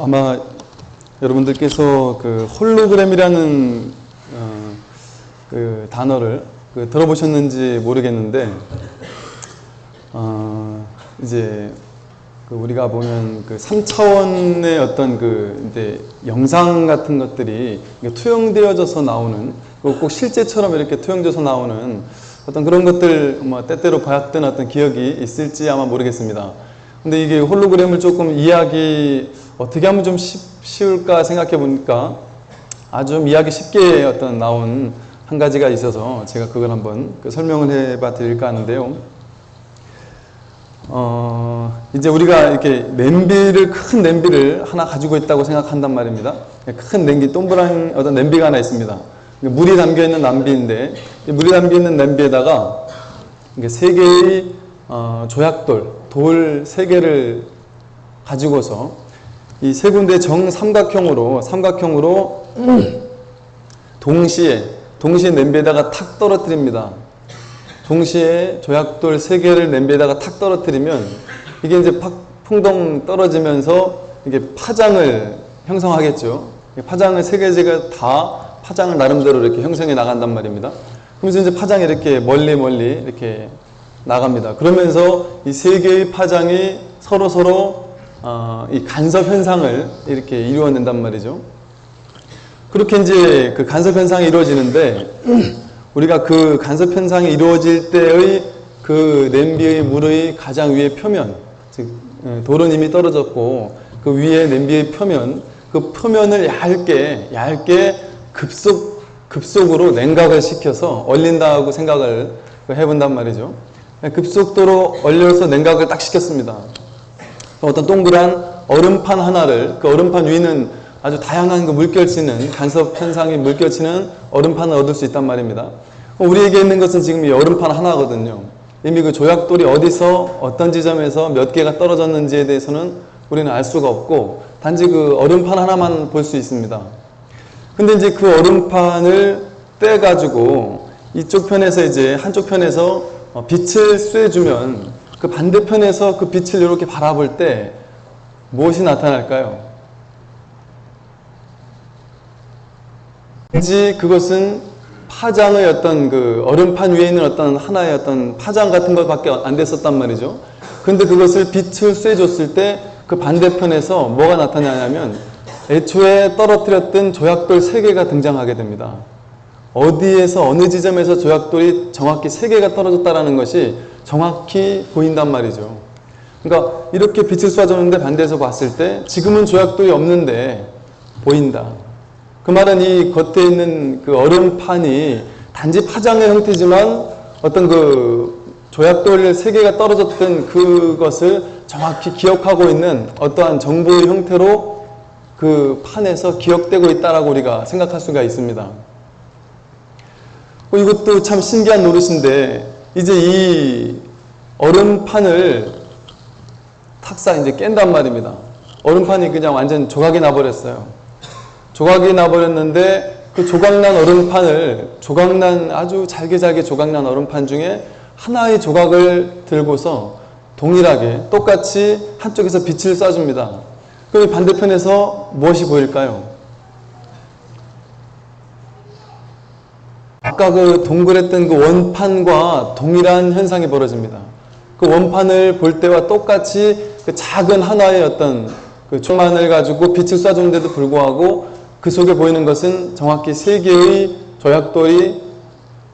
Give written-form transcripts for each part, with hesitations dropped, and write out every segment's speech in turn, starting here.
아마 여러분들께서 그 홀로그램이라는 그 단어를 들어보셨는지 모르겠는데, 이제 우리가 보면 그 3차원의 어떤 이제 영상 같은 것들이 투영되어져서 나오는, 꼭 실제처럼 이렇게 투영돼서 나오는 어떤 그런 것들, 때때로 봤던 어떤 기억이 있을지 아마 모르겠습니다. 근데 이게 홀로그램을 조금 이해하기 어떻게 하면 좀 쉬울까 생각해 보니까 아주 좀 이해하기 쉽게 어떤 나온 한 가지가 있어서 제가 그걸 한번 설명을 해봐 드릴까 하는데요. 이제 우리가 이렇게 큰 냄비를 하나 가지고 있다고 생각한단 말입니다. 큰 냄비, 동그란 어떤 냄비가 하나 있습니다. 물이 담겨 있는 냄비인데, 물이 담겨 있는 냄비에다가 세 개의 돌 세 개를 가지고서 이 세 군데 정삼각형으로 동시에 냄비에다가 탁 떨어뜨립니다. 동시에 조약돌 세 개를 냄비에다가 탁 떨어뜨리면 이게 이제 풍덩 떨어지면서 이게 파장을 형성하겠죠. 파장을 세 개가 다 파장을 나름대로 이렇게 형성해 나간단 말입니다. 그러면서 이제 파장이 이렇게 멀리 이렇게 나갑니다. 그러면서 이 세 개의 파장이 서로 이 간섭 현상을 이렇게 이루어낸단 말이죠. 그렇게 이제 그 간섭 현상이 이루어지는데, 우리가 그 간섭 현상이 이루어질 때의 그 냄비의 물의 가장 위의 표면, 즉 돌은 이미 떨어졌고 그 위에 냄비의 표면, 그 표면을 얇게 급속으로 냉각을 시켜서 얼린다고 생각을 해본단 말이죠. 급속도로 얼려서 냉각을 딱 시켰습니다. 어떤 동그란 얼음판 하나를, 그 얼음판 위는 아주 다양한 물결치는, 간섭 현상이 물결치는 얼음판을 얻을 수 있단 말입니다. 우리에게 있는 것은 지금 이 얼음판 하나거든요. 이미 그 조약돌이 어디서 어떤 지점에서 몇 개가 떨어졌는지에 대해서는 우리는 알 수가 없고, 단지 그 얼음판 하나만 볼 수 있습니다. 근데 이제 그 얼음판을 떼가지고 이쪽 편에서 이제 한쪽 편에서 빛을 쐬주면 그 반대편에서 그 빛을 이렇게 바라볼 때 무엇이 나타날까요? 왠지 그것은 파장의 어떤 그 얼음판 위에 있는 어떤 하나의 어떤 파장 같은 것밖에 안 됐었단 말이죠. 근데 그것을 빛을 쐬줬을 때 그 반대편에서 뭐가 나타나냐면 애초에 떨어뜨렸던 조약돌 세 개가 등장하게 됩니다. 어디에서 어느 지점에서 조약돌이 정확히 세 개가 떨어졌다는 것이 정확히 보인단 말이죠. 그러니까 이렇게 빛을 쏴줬는데 반대에서 봤을 때 지금은 조약돌이 없는데 보인다. 그 말은 이 겉에 있는 그 얼음판이 단지 파장의 형태지만 어떤 그 조약돌 세 개가 떨어졌던 그것을 정확히 기억하고 있는 어떠한 정보의 형태로 그 판에서 기억되고 있다라고 우리가 생각할 수가 있습니다. 이것도 참 신기한 노릇인데, 이제 이 얼음판을 탁상 이제 깬단 말입니다. 얼음판이 그냥 완전 조각이 나버렸어요. 조각이 나버렸는데 그 조각난 얼음판을, 아주 잘게 조각난 얼음판 중에 하나의 조각을 들고서 동일하게 똑같이 한쪽에서 빛을 쏴줍니다. 그럼 반대편에서 무엇이 보일까요? 아까 그 동그랬던 그 원판과 동일한 현상이 벌어집니다. 그 원판을 볼 때와 똑같이 그 작은 하나의 어떤 그 조만을 가지고 빛을 쏴주는데도 불구하고 그 속에 보이는 것은 정확히 세 개의 조약돌이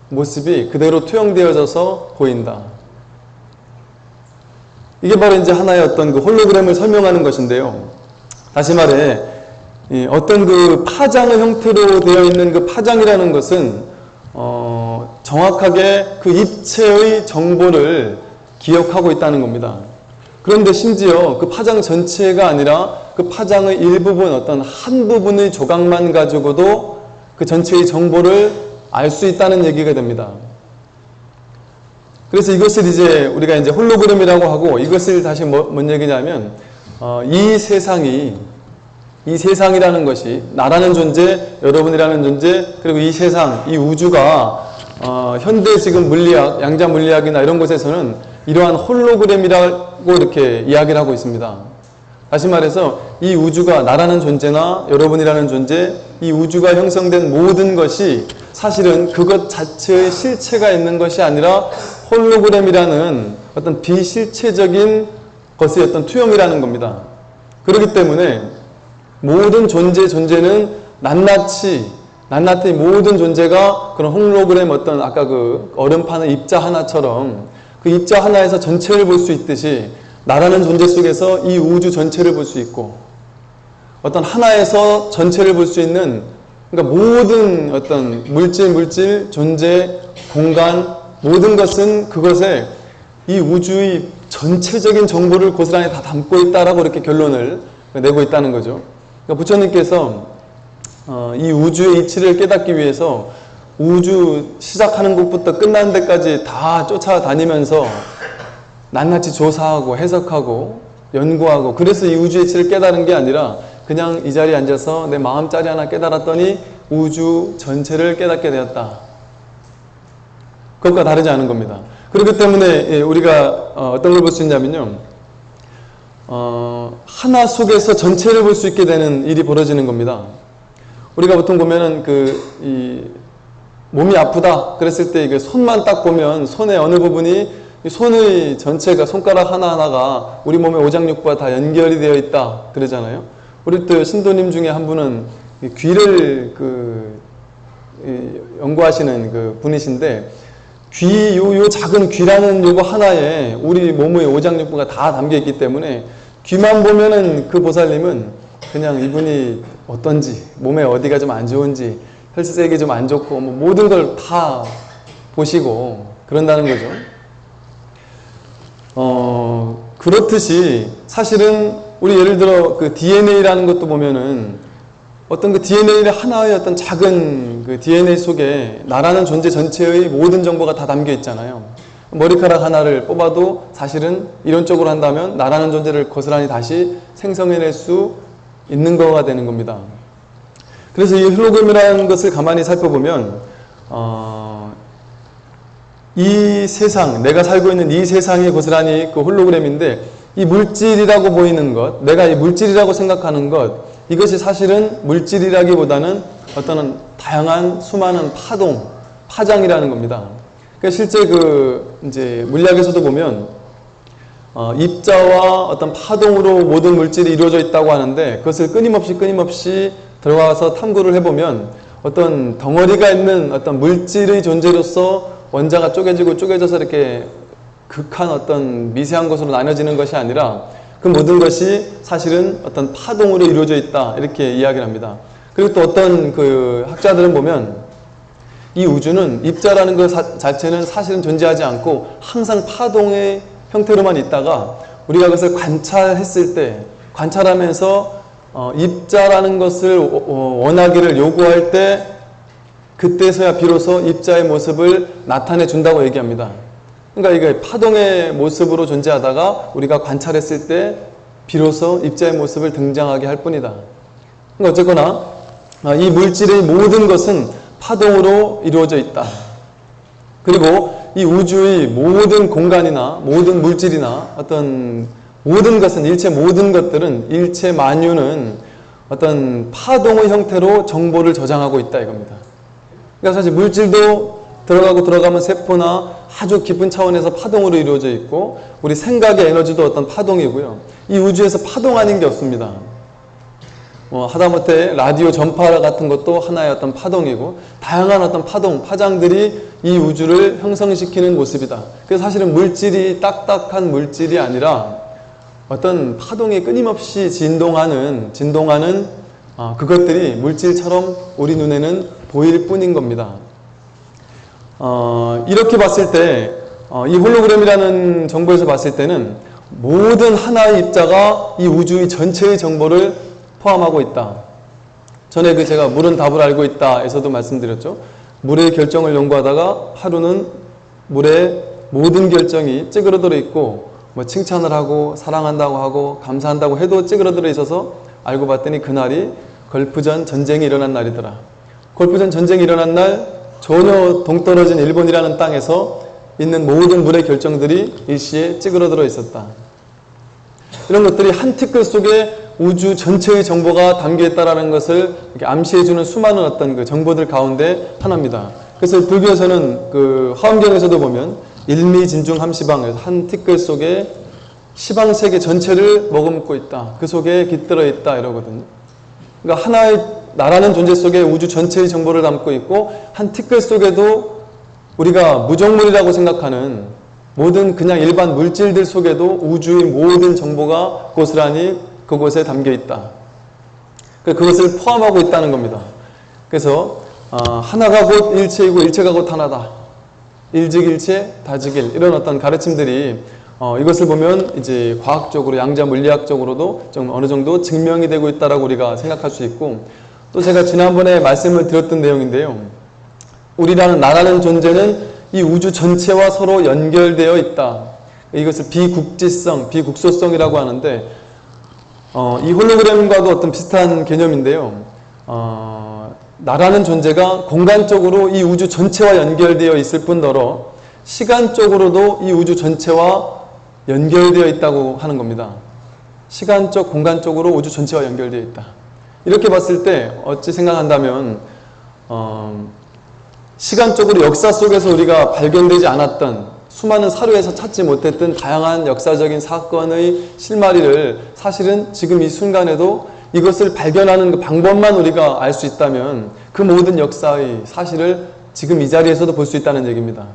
모습이 그대로 투영되어져서 보인다. 이게 바로 이제 하나의 어떤 그 홀로그램을 설명하는 것인데요. 다시 말해, 어떤 그 파장의 형태로 되어 있는 그 파장이라는 것은 정확하게 그 입체의 정보를 기억하고 있다는 겁니다. 그런데 심지어 그 파장 전체가 아니라 그 파장의 일부분, 어떤 한 부분의 조각만 가지고도 그 전체의 정보를 알 수 있다는 얘기가 됩니다. 그래서 이것을 이제 우리가 이제 홀로그램이라고 하고, 이것을 다시 뭔 얘기냐면, 이 세상이라는 것이, 나라는 존재, 여러분이라는 존재, 그리고 이 세상, 이 우주가 현대 지금 물리학, 양자 물리학이나 이런 곳에서는 이러한 홀로그램이라고 이렇게 이야기를 하고 있습니다. 다시 말해서 이 우주가 나라는 존재나 여러분이라는 존재, 이 우주가 형성된 모든 것이 사실은 그것 자체의 실체가 있는 것이 아니라 홀로그램이라는 어떤 비실체적인 것의 어떤 투영이라는 겁니다. 그렇기 때문에 모든 존재는 낱낱이 모든 존재가 그런 홀로그램 어떤 아까 그 얼음 파는 입자 하나처럼 그 입자 하나에서 전체를 볼 수 있듯이 나라는 존재 속에서 이 우주 전체를 볼 수 있고 어떤 하나에서 전체를 볼 수 있는 그러니까 모든 어떤 물질, 존재, 공간 모든 것은 그것에 이 우주의 전체적인 정보를 고스란히 다 담고 있다라고 이렇게 결론을 내고 있다는 거죠. 그러니까 부처님께서 이 우주의 이치를 깨닫기 위해서 우주 시작하는 곳부터 끝나는 데까지 다 쫓아다니면서 낱낱이 조사하고 해석하고 연구하고 그래서 이 우주의 이치를 깨달은 게 아니라 그냥 이 자리에 앉아서 내 마음짜리 하나 깨달았더니 우주 전체를 깨닫게 되었다. 그것과 다르지 않은 겁니다. 그렇기 때문에 우리가 어떤 걸 볼 수 있냐면요. 하나 속에서 전체를 볼 수 있게 되는 일이 벌어지는 겁니다. 우리가 보통 보면은 몸이 아프다 그랬을 때 이게 손만 딱 보면 손의 어느 부분이 손의 전체가 손가락 하나하나가 우리 몸의 오장육부와 다 연결이 되어 있다 그러잖아요. 우리 또 신도님 중에 한 분은 귀를 연구하시는 그 분이신데 요 작은 귀라는 요거 하나에 우리 몸의 오장육부가 다 담겨 있기 때문에 귀만 보면은 그 보살님은 그냥 이분이 어떤지 몸에 어디가 좀 안 좋은지 혈색이 좀 안 좋고 뭐 모든 걸 다 보시고 그런다는 거죠. 그렇듯이 사실은 우리 예를 들어 그 DNA라는 것도 보면은 어떤 그 DNA의 하나의 어떤 작은 그 DNA 속에 나라는 존재 전체의 모든 정보가 다 담겨 있잖아요. 머리카락 하나를 뽑아도 사실은 이론적으로 한다면 나라는 존재를 고스란히 다시 생성해낼 수 있는 거가 되는 겁니다. 그래서 이 홀로그램이라는 것을 가만히 살펴보면 이 세상, 내가 살고 있는 이 세상이 고스란히 그 홀로그램인데 이 물질이라고 보이는 것, 내가 이 물질이라고 생각하는 것, 이것이 사실은 물질이라기보다는 어떤 다양한 수많은 파장이라는 겁니다. 그러니까 실제 이제 물리학에서도 보면 입자와 어떤 파동으로 모든 물질이 이루어져 있다고 하는데 그것을 끊임없이 들어가서 탐구를 해보면 어떤 덩어리가 있는 어떤 물질의 존재로서 원자가 쪼개져서 이렇게 극한 어떤 미세한 것으로 나눠지는 것이 아니라 그 모든 것이 사실은 어떤 파동으로 이루어져 있다 이렇게 이야기를 합니다. 그리고 또 어떤 그 학자들은 보면 이 우주는 입자라는 것 자체는 사실은 존재하지 않고 항상 파동의 형태로만 있다가 우리가 그것을 관찰했을 때 관찰하면서 입자라는 것을 원하기를 요구할 때 그때서야 비로소 입자의 모습을 나타내 준다고 얘기합니다. 그러니까 이게 파동의 모습으로 존재하다가 우리가 관찰했을 때 비로소 입자의 모습을 등장하게 할 뿐이다. 그러니까 어쨌거나 이 물질의 모든 것은 파동으로 이루어져 있다. 그리고 이 우주의 모든 공간이나 모든 물질이나 어떤 모든 것은 일체 모든 것들은 일체 만유는 어떤 파동의 형태로 정보를 저장하고 있다 이겁니다. 그러니까 사실 물질도 들어가면 세포나 아주 깊은 차원에서 파동으로 이루어져 있고 우리 생각의 에너지도 어떤 파동이고요. 이 우주에서 파동 아닌 게 없습니다. 하다못해 라디오 전파 같은 것도 하나의 어떤 파동이고 다양한 어떤 파장들이 이 우주를 형성시키는 모습이다. 그래서 사실은 물질이 딱딱한 물질이 아니라 어떤 파동이 끊임없이 진동하는 그것들이 물질처럼 우리 눈에는 보일 뿐인 겁니다. 이렇게 봤을 때 이 홀로그램이라는 정보에서 봤을 때는 모든 하나의 입자가 이 우주의 전체의 정보를 포함하고 있다. 전에 제가 물은 답을 알고 있다 에서도 말씀드렸죠. 물의 결정을 연구하다가 하루는 물의 모든 결정이 찌그러들어 있고 칭찬을 하고 사랑한다고 하고 감사한다고 해도 찌그러들어 있어서 알고 봤더니 그날이 걸프전 전쟁이 일어난 날이더라. 걸프전 전쟁이 일어난 날 전혀 동떨어진 일본이라는 땅에서 있는 모든 물의 결정들이 일시에 찌그러들어 있었다. 이런 것들이 한 티끌 속에 우주 전체의 정보가 담겨 있다라는 것을 이렇게 암시해주는 수많은 어떤 그 정보들 가운데 하나입니다. 그래서 불교에서는 그 화엄경에서도 보면 일미진중함시방, 한 티끌 속에 시방 세계 전체를 머금고 있다. 그 속에 깃들어 있다 이러거든요. 그러니까 하나의 나라는 존재 속에 우주 전체의 정보를 담고 있고 한 티끌 속에도 우리가 무정물이라고 생각하는 모든 그냥 일반 물질들 속에도 우주의 모든 정보가 고스란히 그곳에 담겨 있다. 그것을 포함하고 있다는 겁니다. 그래서 하나가 곧 일체이고 일체가 곧 하나다. 일즉일체, 다즉일 이런 어떤 가르침들이 이것을 보면 이제 과학적으로 양자 물리학적으로도 좀 어느 정도 증명이 되고 있다라고 우리가 생각할 수 있고 또 제가 지난번에 말씀을 드렸던 내용인데요. 우리라는 나라는 존재는 이 우주 전체와 서로 연결되어 있다. 이것을 비국지성, 비국소성이라고 하는데 이 홀로그램과도 어떤 비슷한 개념인데요. 나라는 존재가 공간적으로 이 우주 전체와 연결되어 있을 뿐더러 시간적으로도 이 우주 전체와 연결되어 있다고 하는 겁니다. 시간적, 공간적으로 우주 전체와 연결되어 있다. 이렇게 봤을 때 어찌 생각한다면 시간적으로 역사 속에서 우리가 발견되지 않았던 수많은 사료에서 찾지 못했던 다양한 역사적인 사건의 실마리를 사실은 지금 이 순간에도 이것을 발견하는 그 방법만 우리가 알 수 있다면 그 모든 역사의 사실을 지금 이 자리에서도 볼 수 있다는 얘기입니다.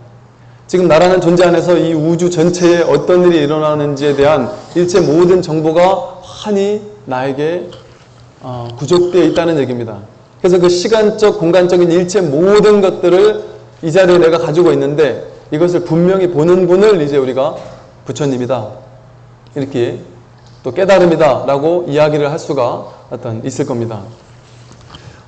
지금 나라는 존재 안에서 이 우주 전체에 어떤 일이 일어나는지에 대한 일체 모든 정보가 환히 나에게 구족되어 있다는 얘기입니다. 그래서 그 시간적, 공간적인 일체 모든 것들을 이 자리에 내가 가지고 있는데 이것을 분명히 보는 분을 이제 우리가 부처님이다. 이렇게 또 깨달음이다. 라고 이야기를 할 수가 있을 겁니다.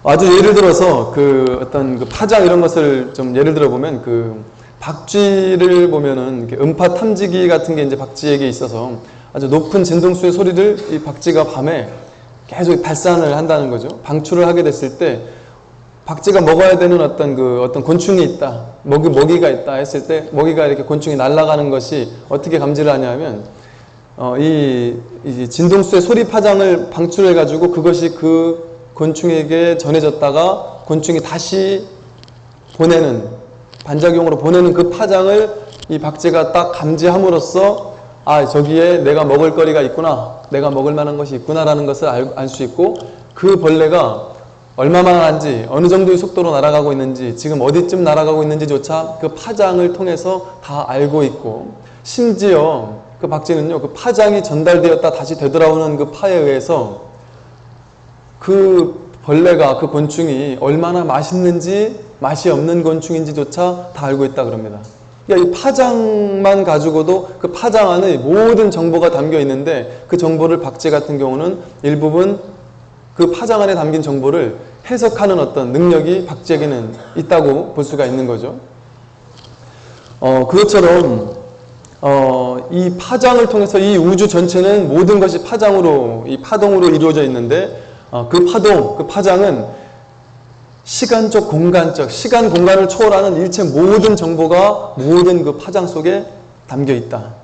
아주 예를 들어서 어떤 파장 이런 것을 좀 예를 들어 보면 박쥐를 보면은 음파 탐지기 같은 게 이제 박쥐에게 있어서 아주 높은 진동수의 소리를 이 박쥐가 밤에 계속 발산을 한다는 거죠. 방출을 하게 됐을 때 박쥐가 먹어야 되는 어떤 곤충이 있다. 먹이가 있다 했을 때 먹이가 이렇게 곤충이 날아가는 것이 어떻게 감지를 하냐면 이 진동수의 소리 파장을 방출해 가지고 그것이 그 곤충에게 전해졌다가 곤충이 다시 반작용으로 보내는 그 파장을 이 박쥐가 딱 감지함으로써 저기에 내가 먹을 거리가 있구나, 내가 먹을 만한 것이 있구나라는 것을 알 수 있고 그 벌레가 얼마만한지, 어느 정도의 속도로 날아가고 있는지, 지금 어디쯤 날아가고 있는지조차 그 파장을 통해서 다 알고 있고, 심지어 그 박쥐는요, 그 파장이 전달되었다 다시 되돌아오는 그 파에 의해서 그 벌레가, 그 곤충이 얼마나 맛있는지, 맛이 없는 곤충인지조차 다 알고 있다 그럽니다. 그러니까 이 파장만 가지고도 그 파장 안에 모든 정보가 담겨 있는데 그 정보를 박쥐 같은 경우는 일부분 그 파장 안에 담긴 정보를 해석하는 어떤 능력이 박쥐에게는 있다고 볼 수가 있는 거죠. 그것처럼 이 파장을 통해서 이 우주 전체는 모든 것이 파장으로, 이 파동으로 이루어져 있는데 그 파장은 시간적, 공간적, 시간, 공간을 초월하는 일체 모든 정보가 모든 그 파장 속에 담겨 있다.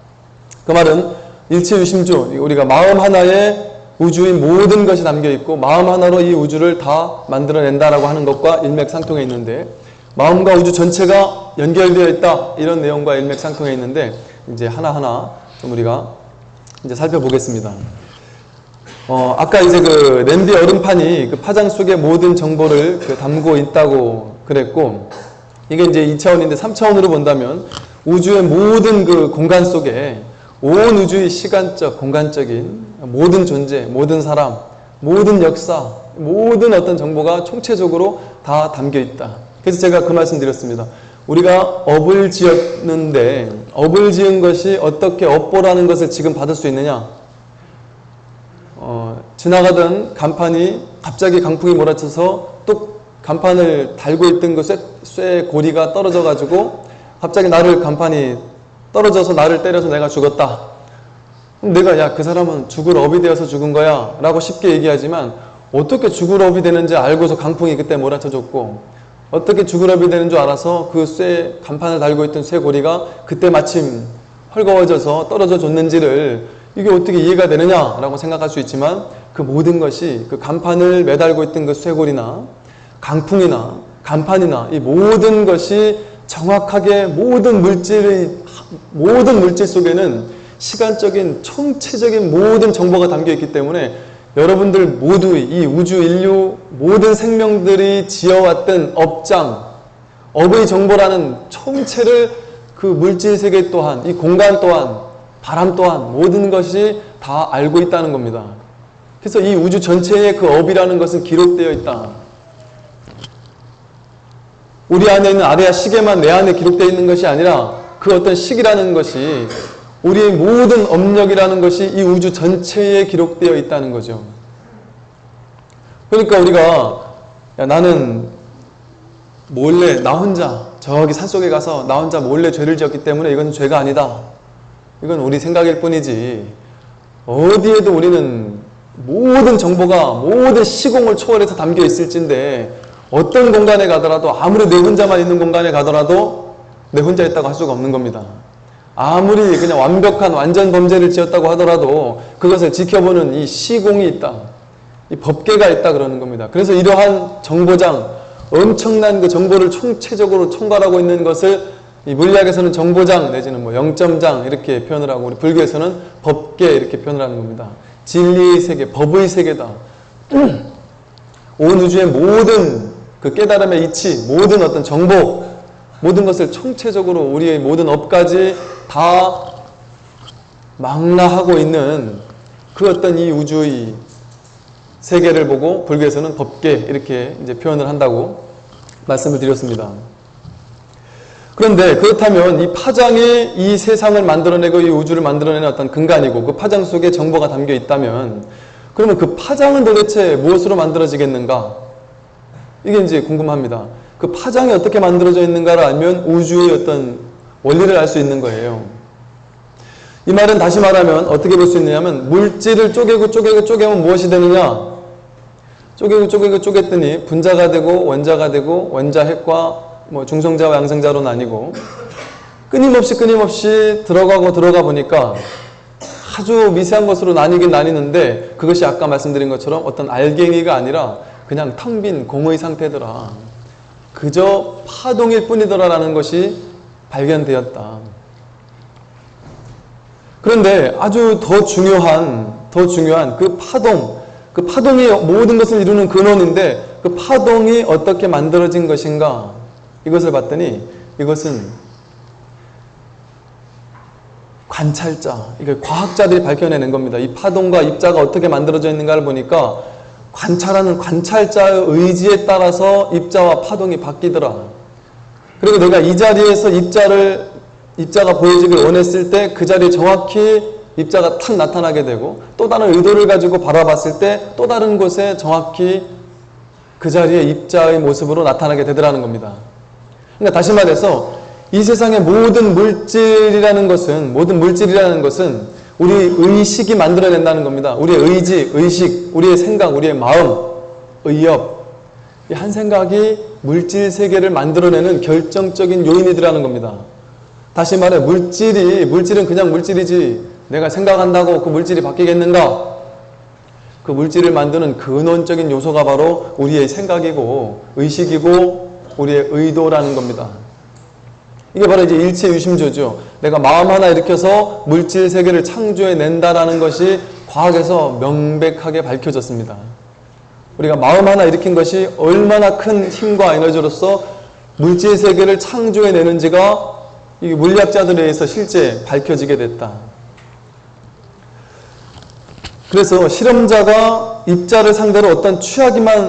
그 말은 일체유심주, 우리가 마음 하나에 우주의 모든 것이 담겨 있고 마음 하나로 이 우주를 다 만들어낸다라고 하는 것과 일맥상통해 있는데 마음과 우주 전체가 연결되어 있다 이런 내용과 일맥상통해 있는데 이제 하나하나 좀 우리가 이제 살펴보겠습니다. 아까 이제 그 냄비 얼음판이 그 파장 속에 모든 정보를 담고 있다고 그랬고 이게 이제 2차원인데 3차원으로 본다면 우주의 모든 그 공간 속에 온 우주의 시간적, 공간적인 모든 존재, 모든 사람, 모든 역사, 모든 어떤 정보가 총체적으로 다 담겨 있다. 그래서 제가 그 말씀 드렸습니다. 우리가 업을 지었는데 업을 지은 것이 어떻게 업보라는 것을 지금 받을 수 있느냐? 지나가던 간판이 갑자기 강풍이 몰아쳐서 또 간판을 달고 있던 그 쇠 고리가 떨어져 가지고 갑자기 간판이 떨어져서 나를 때려서 내가 죽었다. 그럼 내가 그 사람은 죽을 업이 되어서 죽은 거야 라고 쉽게 얘기하지만 어떻게 죽을 업이 되는지 알고서 강풍이 그때 몰아쳐줬고 어떻게 죽을 업이 되는 줄 알아서 그 간판을 달고 있던 쇠 고리가 그때 마침 헐거워져서 떨어져 줬는지를 이게 어떻게 이해가 되느냐라고 생각할 수 있지만 그 모든 것이 그 간판을 매달고 있던 그 쇄골이나 강풍이나 간판이나 이 모든 것이 정확하게 모든 물질 속에는 시간적인 총체적인 모든 정보가 담겨 있기 때문에 여러분들 모두의 이 우주 인류 모든 생명들이 지어왔던 업의 정보라는 총체를 그 물질 세계 또한 이 공간 또한 바람 또한 모든 것이 다 알고 있다는 겁니다. 그래서 이 우주 전체의 그 업이라는 것은 기록되어 있다. 우리 안에 있는 아레아 시계만 내 안에 기록되어 있는 것이 아니라 그 어떤 시기라는 것이 우리의 모든 업력이라는 것이 이 우주 전체에 기록되어 있다는 거죠. 그러니까 우리가 나는 몰래 나 혼자 저기 산속에 가서 나 혼자 몰래 죄를 지었기 때문에 이건 죄가 아니다. 이건 우리 생각일 뿐이지. 어디에도 우리는 모든 정보가 모든 시공을 초월해서 담겨 있을진데 어떤 공간에 가더라도 아무리 내 혼자만 있는 공간에 가더라도 내 혼자 있다고 할 수가 없는 겁니다. 아무리 그냥 완벽한 완전 범죄를 지었다고 하더라도 그것을 지켜보는 이 시공이 있다. 이 법계가 있다 그러는 겁니다. 그래서 이러한 정보장, 엄청난 그 정보를 총체적으로 총괄하고 있는 것을 이 물리학에서는 정보장 내지는 뭐 영점장 이렇게 표현을 하고 우리 불교에서는 법계 이렇게 표현을 하는 겁니다. 진리의 세계, 법의 세계다. 온 우주의 모든 그 깨달음의 이치, 모든 어떤 정보, 모든 것을 총체적으로 우리의 모든 업까지 다 망라하고 있는 그 어떤 이 우주의 세계를 보고 불교에서는 법계 이렇게 이제 표현을 한다고 말씀을 드렸습니다. 그런데 그렇다면 이 파장이 이 세상을 만들어내고 이 우주를 만들어내는 어떤 근간이고 그 파장 속에 정보가 담겨 있다면 그러면 그 파장은 도대체 무엇으로 만들어지겠는가? 이게 이제 궁금합니다. 그 파장이 어떻게 만들어져 있는가를 알면 우주의 어떤 원리를 알 수 있는 거예요. 이 말은 다시 말하면 어떻게 볼 수 있느냐면 물질을 쪼개면 무엇이 되느냐? 쪼갰더니 분자가 되고 원자가 되고 원자핵과 뭐 중성자와 양성자로 나뉘고 끊임없이 들어가 보니까 아주 미세한 것으로 나뉘긴 나뉘는데 그것이 아까 말씀드린 것처럼 어떤 알갱이가 아니라 그냥 텅 빈 공의 상태더라. 그저 파동일 뿐이더라라는 것이 발견되었다. 그런데 아주 더 중요한 그 파동이 모든 것을 이루는 근원인데 그 파동이 어떻게 만들어진 것인가? 이것을 봤더니 이것은 관찰자, 이게 과학자들이 밝혀내는 겁니다. 이 파동과 입자가 어떻게 만들어져 있는가를 보니까 관찰하는 관찰자의 의지에 따라서 입자와 파동이 바뀌더라. 그리고 내가 이 자리에서 입자가 보여지길 원했을 때 그 자리에 정확히 입자가 탁 나타나게 되고 또 다른 의도를 가지고 바라봤을 때 또 다른 곳에 정확히 그 자리에 입자의 모습으로 나타나게 되더라는 겁니다. 그러니까 다시 말해서 이 세상의 모든 물질이라는 것은 우리 의식이 만들어낸다는 겁니다. 우리의 의지, 의식, 우리의 생각, 우리의 마음, 의업. 이 한 생각이 물질 세계를 만들어내는 결정적인 요인이더라는 겁니다. 다시 말해 물질은 그냥 물질이지 내가 생각한다고 그 물질이 바뀌겠는가? 그 물질을 만드는 근원적인 요소가 바로 우리의 생각이고 의식이고 우리의 의도라는 겁니다. 이게 바로 이제 일체유심조죠. 내가 마음 하나 일으켜서 물질 세계를 창조해낸다라는 것이 과학에서 명백하게 밝혀졌습니다. 우리가 마음 하나 일으킨 것이 얼마나 큰 힘과 에너지로서 물질 세계를 창조해내는지가 이 물리학자들에 의해서 실제 밝혀지게 됐다. 그래서 실험자가 입자를 상대로 어떤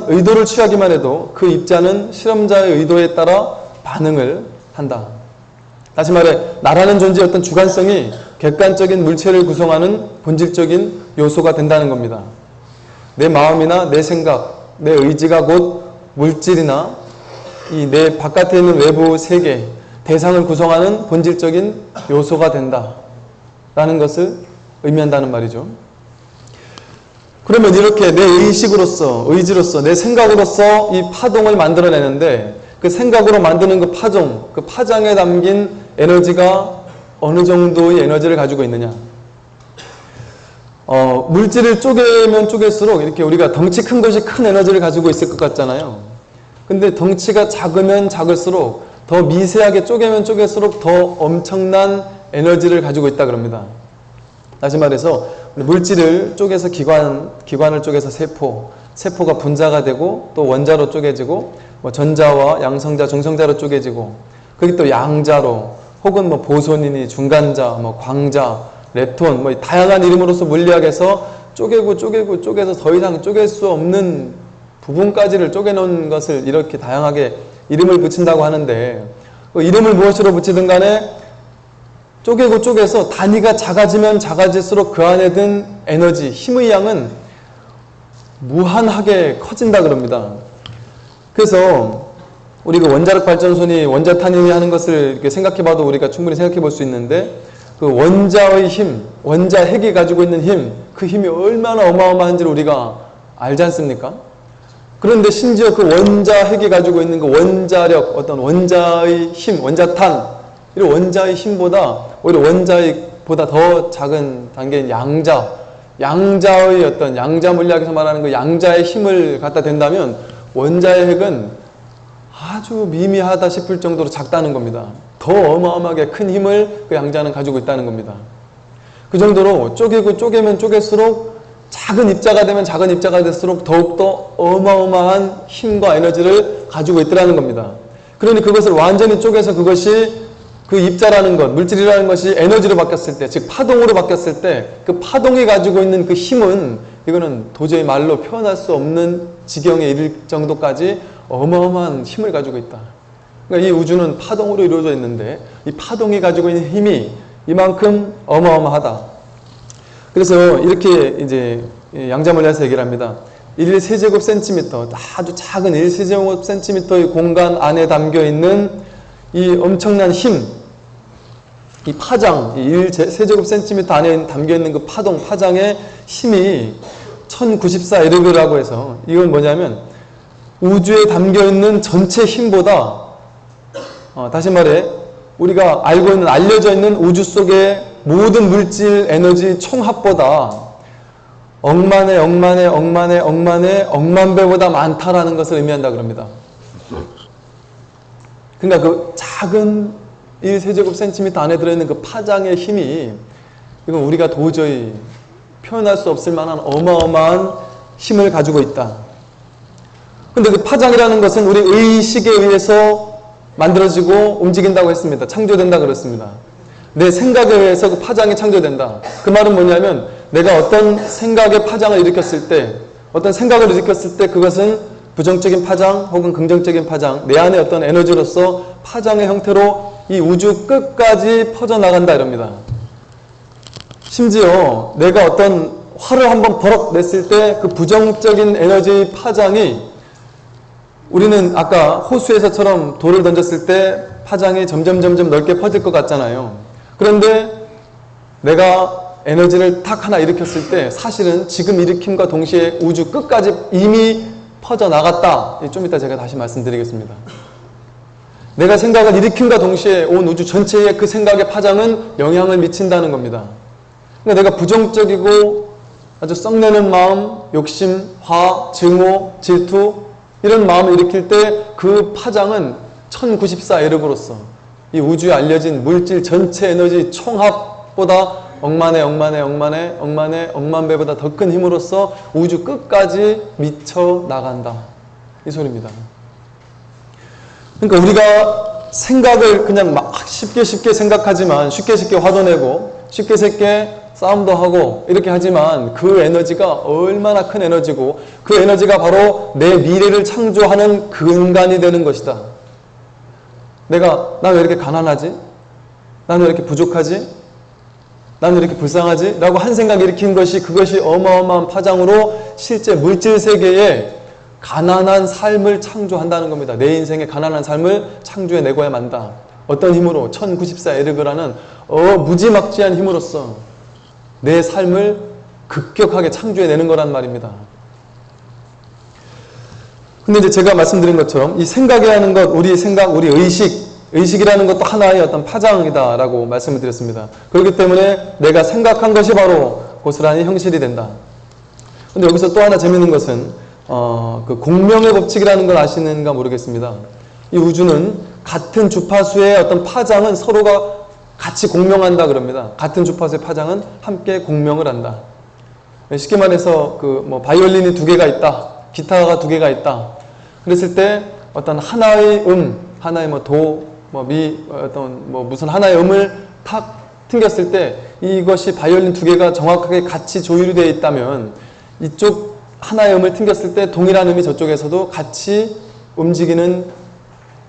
의도를 취하기만 해도 그 입자는 실험자의 의도에 따라 반응을 한다. 다시 말해 나라는 존재의 어떤 주관성이 객관적인 물체를 구성하는 본질적인 요소가 된다는 겁니다. 내 마음이나 내 생각, 내 의지가 곧 물질이나 이 내 바깥에 있는 외부 세계, 대상을 구성하는 본질적인 요소가 된다라는 것을 의미한다는 말이죠. 그러면 이렇게 내 의지로서, 내 생각으로서 이 파동을 만들어내는데 그 생각으로 만드는 그 파장에 담긴 에너지가 어느 정도의 에너지를 가지고 있느냐. 물질을 쪼개면 쪼갤수록 이렇게 우리가 덩치 큰 것이 큰 에너지를 가지고 있을 것 같잖아요. 근데 덩치가 작으면 작을수록 더 미세하게 쪼개면 쪼갤수록 더 엄청난 에너지를 가지고 있다 그럽니다. 다시 말해서 물질을 쪼개서 기관을 쪼개서 세포가 분자가 되고 또 원자로 쪼개지고 뭐 전자와 양성자, 중성자로 쪼개지고 그게 또 양자로 혹은 뭐 보손이니 중간자, 뭐 광자, 렙톤 뭐 다양한 이름으로서 물리학에서 쪼개서 더 이상 쪼갤 수 없는 부분까지를 쪼개놓은 것을 이렇게 다양하게 이름을 붙인다고 하는데 그 이름을 무엇으로 붙이든 간에 쪼개서 단위가 작아지면 작아질수록 그 안에 든 에너지, 힘의 양은 무한하게 커진다 그럽니다. 그래서 우리가 원자력 발전소니 원자탄이니 하는 것을 이렇게 생각해봐도 우리가 충분히 생각해 볼 수 있는데 그 원자의 힘, 원자핵이 가지고 있는 힘, 그 힘이 얼마나 어마어마한지를 우리가 알지 않습니까? 그런데 심지어 그 원자핵이 가지고 있는 그 원자력, 어떤 원자의 힘, 원자탄, 이런 원자의 힘보다 오히려 원자보다 더 작은 단계인 양자의 어떤 양자 물리학에서 말하는 그 양자의 힘을 갖다 댄다면 원자의 핵은 아주 미미하다 싶을 정도로 작다는 겁니다. 더 어마어마하게 큰 힘을 그 양자는 가지고 있다는 겁니다. 그 정도로 쪼개면 쪼갤수록 작은 입자가 되면 작은 입자가 될수록 더욱더 어마어마한 힘과 에너지를 가지고 있더라는 겁니다. 그러니 그것을 완전히 쪼개서 그것이 그 입자라는 것, 물질이라는 것이 에너지로 바뀌었을 때, 즉 파동으로 바뀌었을 때 그 파동이 가지고 있는 그 힘은 이거는 도저히 말로 표현할 수 없는 지경에 이를 정도까지 어마어마한 힘을 가지고 있다. 그러니까 이 우주는 파동으로 이루어져 있는데 이 파동이 가지고 있는 힘이 이만큼 어마어마하다. 그래서 이렇게 이제 양자물리학에서 얘기를 합니다. 1세제곱센티미터, 아주 작은 1세제곱센티미터의 공간 안에 담겨 있는 이 엄청난 힘, 이 파장, 이 1세제곱센티미터 안에 담겨 있는 그 파장의 힘이 1094에르그라고 해서 이건 뭐냐면 우주에 담겨 있는 전체 힘보다 다시 말해 우리가 알고 있는 알려져 있는 우주 속의 모든 물질 에너지 총합보다 억만 배보다 많다라는 것을 의미한다 그럽니다. 그러니까 그 작은 1세제곱센티미터 안에 들어있는 그 파장의 힘이 이건 우리가 도저히 표현할 수 없을 만한 어마어마한 힘을 가지고 있다. 근데 그 파장이라는 것은 우리 의식에 의해서 만들어지고 움직인다고 했습니다. 창조된다 그랬습니다. 내 생각에 의해서 그 파장이 창조된다. 그 말은 뭐냐면 내가 어떤 생각의 파장을 일으켰을 때 그것은 부정적인 파장 혹은 긍정적인 파장, 내 안에 어떤 에너지로서 파장의 형태로 이 우주 끝까지 퍼져나간다 이럽니다. 심지어 내가 어떤 화를 한번 버럭 냈을 때 그 부정적인 에너지 파장이 우리는 아까 호수에서처럼 돌을 던졌을 때 파장이 점점 넓게 퍼질 것 같잖아요. 그런데 내가 에너지를 탁 하나 일으켰을 때 사실은 지금 일으킴과 동시에 우주 끝까지 이미 퍼져나갔다. 좀 이따 제가 다시 말씀드리겠습니다. 내가 생각을 일으킴과 동시에 온 우주 전체에 그 생각의 파장은 영향을 미친다는 겁니다. 그러니까 내가 부정적이고 아주 썩내는 마음, 욕심, 화, 증오, 질투 이런 마음을 일으킬 때 그 파장은 1094에르그로서 이 우주에 알려진 물질 전체 에너지 총합보다 억만 배보다 더 큰 힘으로써 우주 끝까지 미쳐 나간다. 이 소리입니다. 그러니까 우리가 생각을 그냥 막 쉽게 생각하지만 쉽게 화도 내고 쉽게 싸움도 하고 이렇게 하지만 그 에너지가 얼마나 큰 에너지고 그 에너지가 바로 내 미래를 창조하는 근간이 되는 것이다. 나 왜 이렇게 가난하지? 난 왜 이렇게 부족하지? 난 왜 이렇게 불쌍하지? 라고 한 생각 일으킨 그것이 어마어마한 파장으로 실제 물질 세계에 가난한 삶을 창조한다는 겁니다. 내 인생에 가난한 삶을 창조해내고야 만다. 어떤 힘으로? 1094에르그라는 무지막지한 힘으로써 내 삶을 급격하게 창조해내는 거란 말입니다. 근데 이제 제가 말씀드린 것처럼 이 생각이라는 것, 우리 생각, 우리 의식이라는 것도 하나의 어떤 파장이다라고 말씀을 드렸습니다. 그렇기 때문에 내가 생각한 것이 바로 고스란히 형실이 된다. 근데 여기서 또 하나 재밌는 것은 그 공명의 법칙이라는 걸 아시는가 모르겠습니다. 이 우주는 같은 주파수의 어떤 파장은 서로가 같이 공명한다 그럽니다. 같은 주파수의 파장은 함께 공명을 한다. 쉽게 말해서 바이올린이 두 개가 있다, 기타가 두 개가 있다. 그랬을 때 어떤 하나의 하나의 도, 미, 무슨 하나의 음을 탁 튕겼을 때 이것이 바이올린 두 개가 정확하게 같이 조율이 되어 있다면 이쪽 하나의 음을 튕겼을 때 동일한 음이 저쪽에서도 같이 움직이는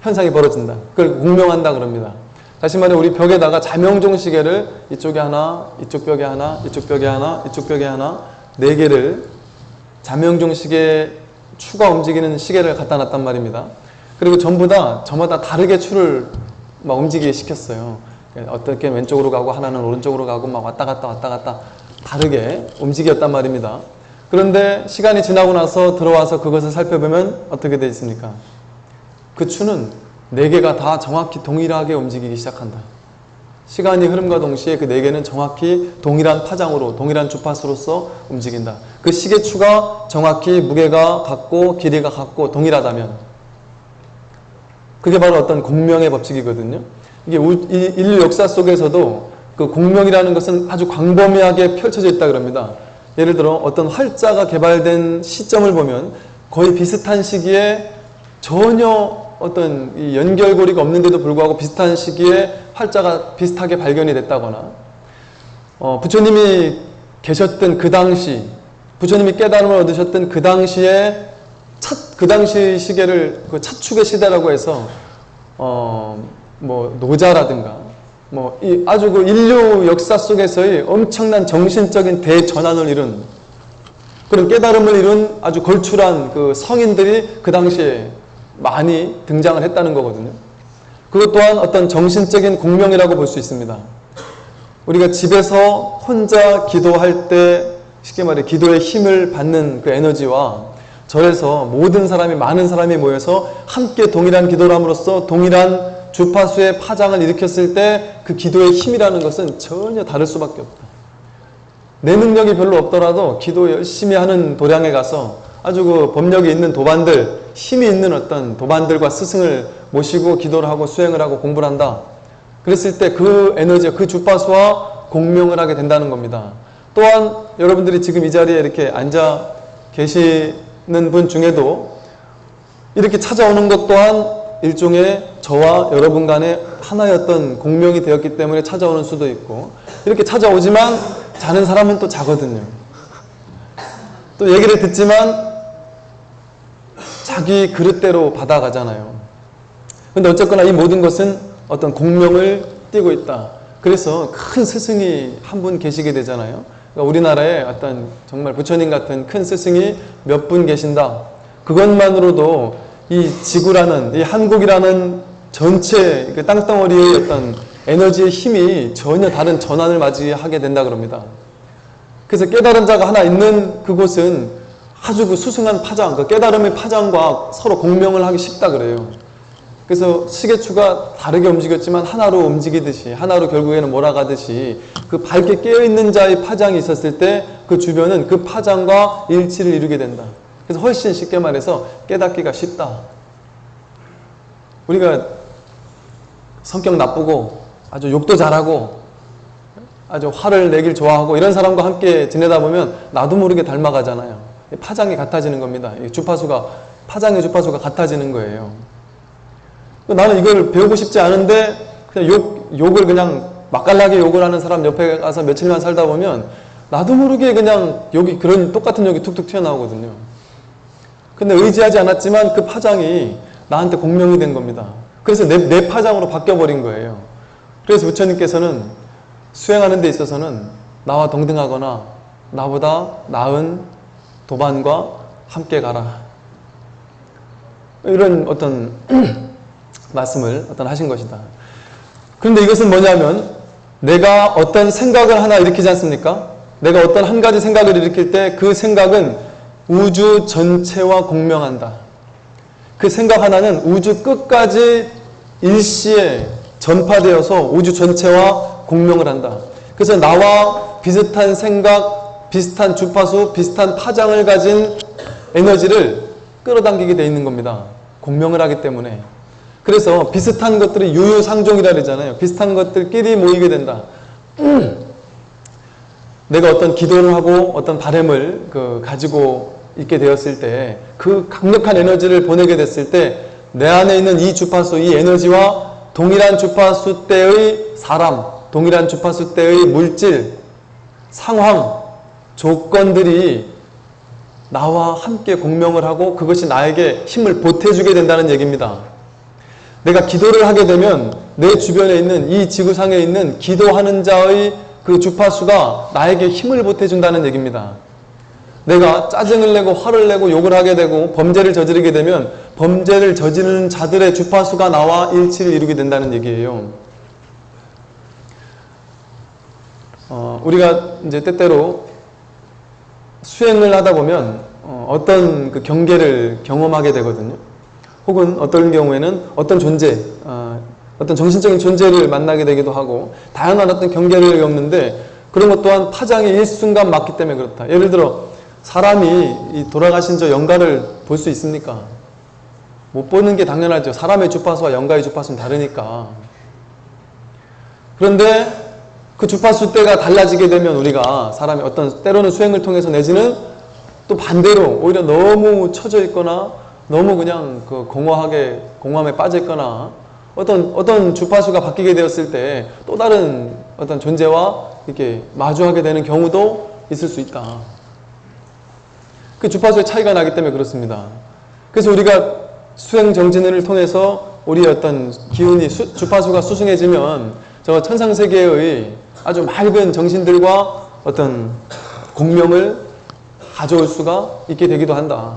현상이 벌어진다. 그걸 공명한다 그럽니다. 다시 말해 우리 벽에다가 자명종 시계를 이쪽에 하나, 이쪽 벽에 하나, 이쪽 벽에 하나, 이쪽 벽에 하나 4개를 자명종 시계 추가 움직이는 시계를 갖다 놨단 말입니다. 그리고 전부 다 저마다 다르게 추를 막 움직이게 시켰어요. 어떻게 왼쪽으로 가고 하나는 오른쪽으로 가고 막 왔다 갔다 다르게 움직였단 말입니다. 그런데 시간이 지나고 나서 들어와서 그것을 살펴보면 어떻게 되어 있습니까? 그 추는 4개가 다 정확히 동일하게 움직이기 시작한다. 시간이 흐름과 동시에 그 4개는 정확히 동일한 파장으로, 동일한 주파수로서 움직인다. 그 시계추가 정확히 무게가 같고 길이가 같고 동일하다면 그게 바로 어떤 공명의 법칙이거든요. 이게 인류 역사 속에서도 그 공명이라는 것은 아주 광범위하게 펼쳐져 있다 그럽니다. 예를 들어 어떤 활자가 개발된 시점을 보면 거의 비슷한 시기에 전혀 어떤 이 연결고리가 없는데도 불구하고 비슷한 시기에 활자가 비슷하게 발견이 됐다거나 부처님이 계셨던 그 당시, 부처님이 깨달음을 얻으셨던 그 당시에 그 당시 시계를 그 차축의 시대라고 해서 노자라든가 이 아주 그 인류 역사 속에서의 엄청난 정신적인 대전환을 이룬 그런 깨달음을 이룬 아주 걸출한 그 성인들이 그 당시에 많이 등장을 했다는 거거든요. 그것 또한 어떤 정신적인 공명이라고 볼 수 있습니다. 우리가 집에서 혼자 기도할 때 쉽게 말해 기도의 힘을 받는 그 에너지와 절에서 모든 사람이, 많은 사람이 모여서 함께 동일한 기도를 함으로써 동일한 주파수의 파장을 일으켰을 때 그 기도의 힘이라는 것은 전혀 다를 수밖에 없다. 내 능력이 별로 없더라도 기도 열심히 하는 도량에 가서 아주 그 법력이 있는 도반들, 힘이 있는 어떤 도반들과 스승을 모시고 기도를 하고 수행을 하고 공부를 한다. 그랬을 때 그 에너지와 그 주파수와 공명을 하게 된다는 겁니다. 또한 여러분들이 지금 이 자리에 이렇게 앉아 계시는 분 중에도 이렇게 찾아오는 것 또한 일종의 저와 여러분 간의 하나의 어떤 공명이 되었기 때문에 찾아오는 수도 있고, 이렇게 찾아오지만 자는 사람은 또 자거든요. 또 얘기를 듣지만 자기 그릇대로 받아가잖아요. 근데 어쨌거나 이 모든 것은 어떤 공명을 띠고 있다. 그래서 큰 스승이 한 분 계시게 되잖아요. 그러니까 우리나라에 어떤 정말 부처님 같은 큰 스승이 몇 분 계신다. 그것만으로도 이 지구라는, 이 한국이라는 전체 그 땅덩어리의 어떤 에너지의 힘이 전혀 다른 전환을 맞이하게 된다 그럽니다. 그래서 깨달은 자가 하나 있는 그곳은 아주 그 수승한 파장, 그 깨달음의 파장과 서로 공명을 하기 쉽다 그래요. 그래서 시계추가 다르게 움직였지만 하나로 움직이듯이, 하나로 결국에는 몰아가듯이 그 밝게 깨어있는 자의 파장이 있었을 때 그 주변은 그 파장과 일치를 이루게 된다. 그래서 훨씬 쉽게 말해서 깨닫기가 쉽다. 우리가 성격 나쁘고 아주 욕도 잘하고 아주 화를 내길 좋아하고 이런 사람과 함께 지내다 보면 나도 모르게 닮아가잖아요. 파장이 같아지는 겁니다. 주파수가, 파장의 주파수가 같아지는 거예요. 나는 이걸 배우고 싶지 않은데 그냥 욕을 그냥 맛깔나게 욕을 하는 사람 옆에 가서 며칠만 살다 보면 나도 모르게 그냥 그런 똑같은 욕이 툭툭 튀어나오거든요. 근데 의지하지 않았지만 그 파장이 나한테 공명이 된 겁니다. 그래서 내 파장으로 바뀌어버린 거예요. 그래서 부처님께서는 수행하는 데 있어서는 나와 동등하거나 나보다 나은 도반과 함께 가라. 이런 어떤 말씀을 하신 것이다. 그런데 이것은 뭐냐면 내가 어떤 생각을 하나 일으키지 않습니까? 내가 어떤 한 가지 생각을 일으킬 때 그 생각은 우주 전체와 공명한다. 그 생각 하나는 우주 끝까지 일시에 전파되어서 우주 전체와 공명을 한다. 그래서 나와 비슷한 생각, 비슷한 주파수, 비슷한 파장을 가진 에너지를 끌어당기게 돼 있는 겁니다. 공명을 하기 때문에. 그래서 비슷한 것들이 유유상종이라 그러잖아요. 비슷한 것들끼리 모이게 된다. 내가 어떤 기도를 하고 어떤 바람을 가지고 있게 되었을 때 그 강력한 에너지를 보내게 됐을 때 내 안에 있는 이 주파수, 이 에너지와 동일한 주파수 때의 사람, 동일한 주파수 때의 물질, 상황, 조건들이 나와 함께 공명을 하고 그것이 나에게 힘을 보태주게 된다는 얘기입니다. 내가 기도를 하게 되면 내 주변에 있는 이 지구상에 있는 기도하는 자의 그 주파수가 나에게 힘을 보태준다는 얘기입니다. 내가 짜증을 내고 화를 내고 욕을 하게 되고 범죄를 저지르게 되면 범죄를 저지르는 자들의 주파수가 나와 일치를 이루게 된다는 얘기예요. 우리가 이제 때때로 수행을 하다 보면 어떤 그 경계를 경험하게 되거든요. 혹은 어떤 경우에는 어떤 존재, 어떤 정신적인 존재를 만나게 되기도 하고 다양한 어떤 경계를 겪는데 그런 것 또한 파장이 일순간 맞기 때문에 그렇다. 예를 들어 사람이 이 돌아가신 저 영가를 볼 수 있습니까? 못 보는 게 당연하죠. 사람의 주파수와 영가의 주파수는 다르니까. 그런데 그 주파수 때가 달라지게 되면 우리가 사람이 어떤 때로는 수행을 통해서 내지는 또 반대로 오히려 너무 처져 있거나 너무 그냥 그 공허함에 빠져 있거나 어떤 주파수가 바뀌게 되었을 때 또 다른 어떤 존재와 이렇게 마주하게 되는 경우도 있을 수 있다. 그 주파수의 차이가 나기 때문에 그렇습니다. 그래서 우리가 수행 정진을 통해서 우리의 어떤 기운이 주파수가 수승해지면 저 천상세계의 아주 맑은 정신들과 어떤 공명을 가져올 수가 있게 되기도 한다.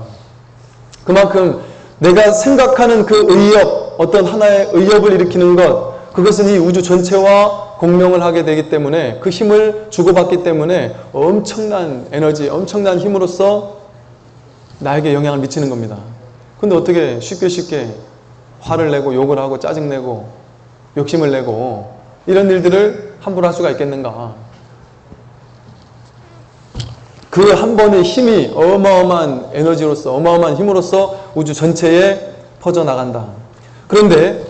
그만큼 내가 생각하는 그 의업, 어떤 하나의 의업을 일으키는 것, 그것은 이 우주 전체와 공명을 하게 되기 때문에 그 힘을 주고받기 때문에 엄청난 에너지, 엄청난 힘으로써 나에게 영향을 미치는 겁니다. 근데 어떻게 쉽게 화를 내고 욕을 하고 짜증내고 욕심을 내고 이런 일들을 함부로 할 수가 있겠는가? 그 한 번의 힘이 어마어마한 에너지로서 어마어마한 힘으로써 우주 전체에 퍼져나간다. 그런데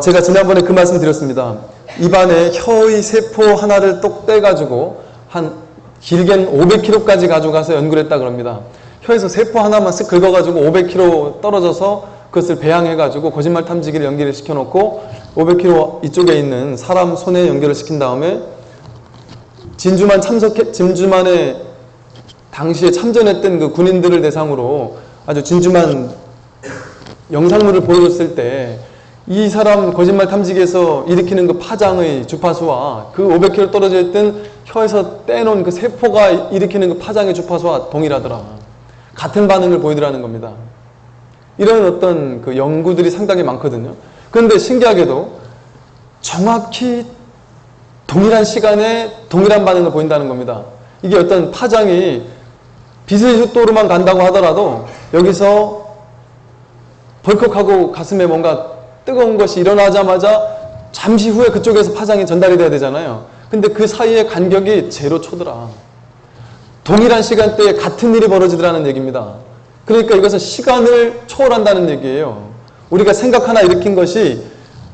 제가 지난번에 그 말씀 드렸습니다. 입안에 혀의 세포 하나를 똑 떼가지고 한 길게는 500km까지 가져가서 연구를 했다 그럽니다. 혀에서 세포 하나만 쓱 긁어가지고 500km 떨어져서 그것을 배양해가지고 거짓말 탐지기를 연결을 시켜놓고 500km 이쪽에 있는 사람 손에 연결을 시킨 다음에 진주만에 당시에 참전했던 그 군인들을 대상으로 아주 진주만 영상물을 보여줬을 때 이 사람 거짓말 탐지기에서 일으키는 그 파장의 주파수와 그 500km 떨어져 있던 혀에서 떼놓은 그 세포가 일으키는 그 파장의 주파수와 동일하더라. 같은 반응을 보이더라는 겁니다. 이런 어떤 그 연구들이 상당히 많거든요. 그런데 신기하게도 정확히 동일한 시간에 동일한 반응을 보인다는 겁니다. 이게 어떤 파장이 빛의 속도로만 간다고 하더라도 여기서 벌컥하고 가슴에 뭔가 뜨거운 것이 일어나자마자 잠시 후에 그쪽에서 파장이 전달이 돼야 되잖아요. 근데 그 사이의 간격이 0초더라. 동일한 시간대에 같은 일이 벌어지더라는 얘기입니다. 그러니까 이것은 시간을 초월한다는 얘기예요. 우리가 생각 하나 일으킨 것이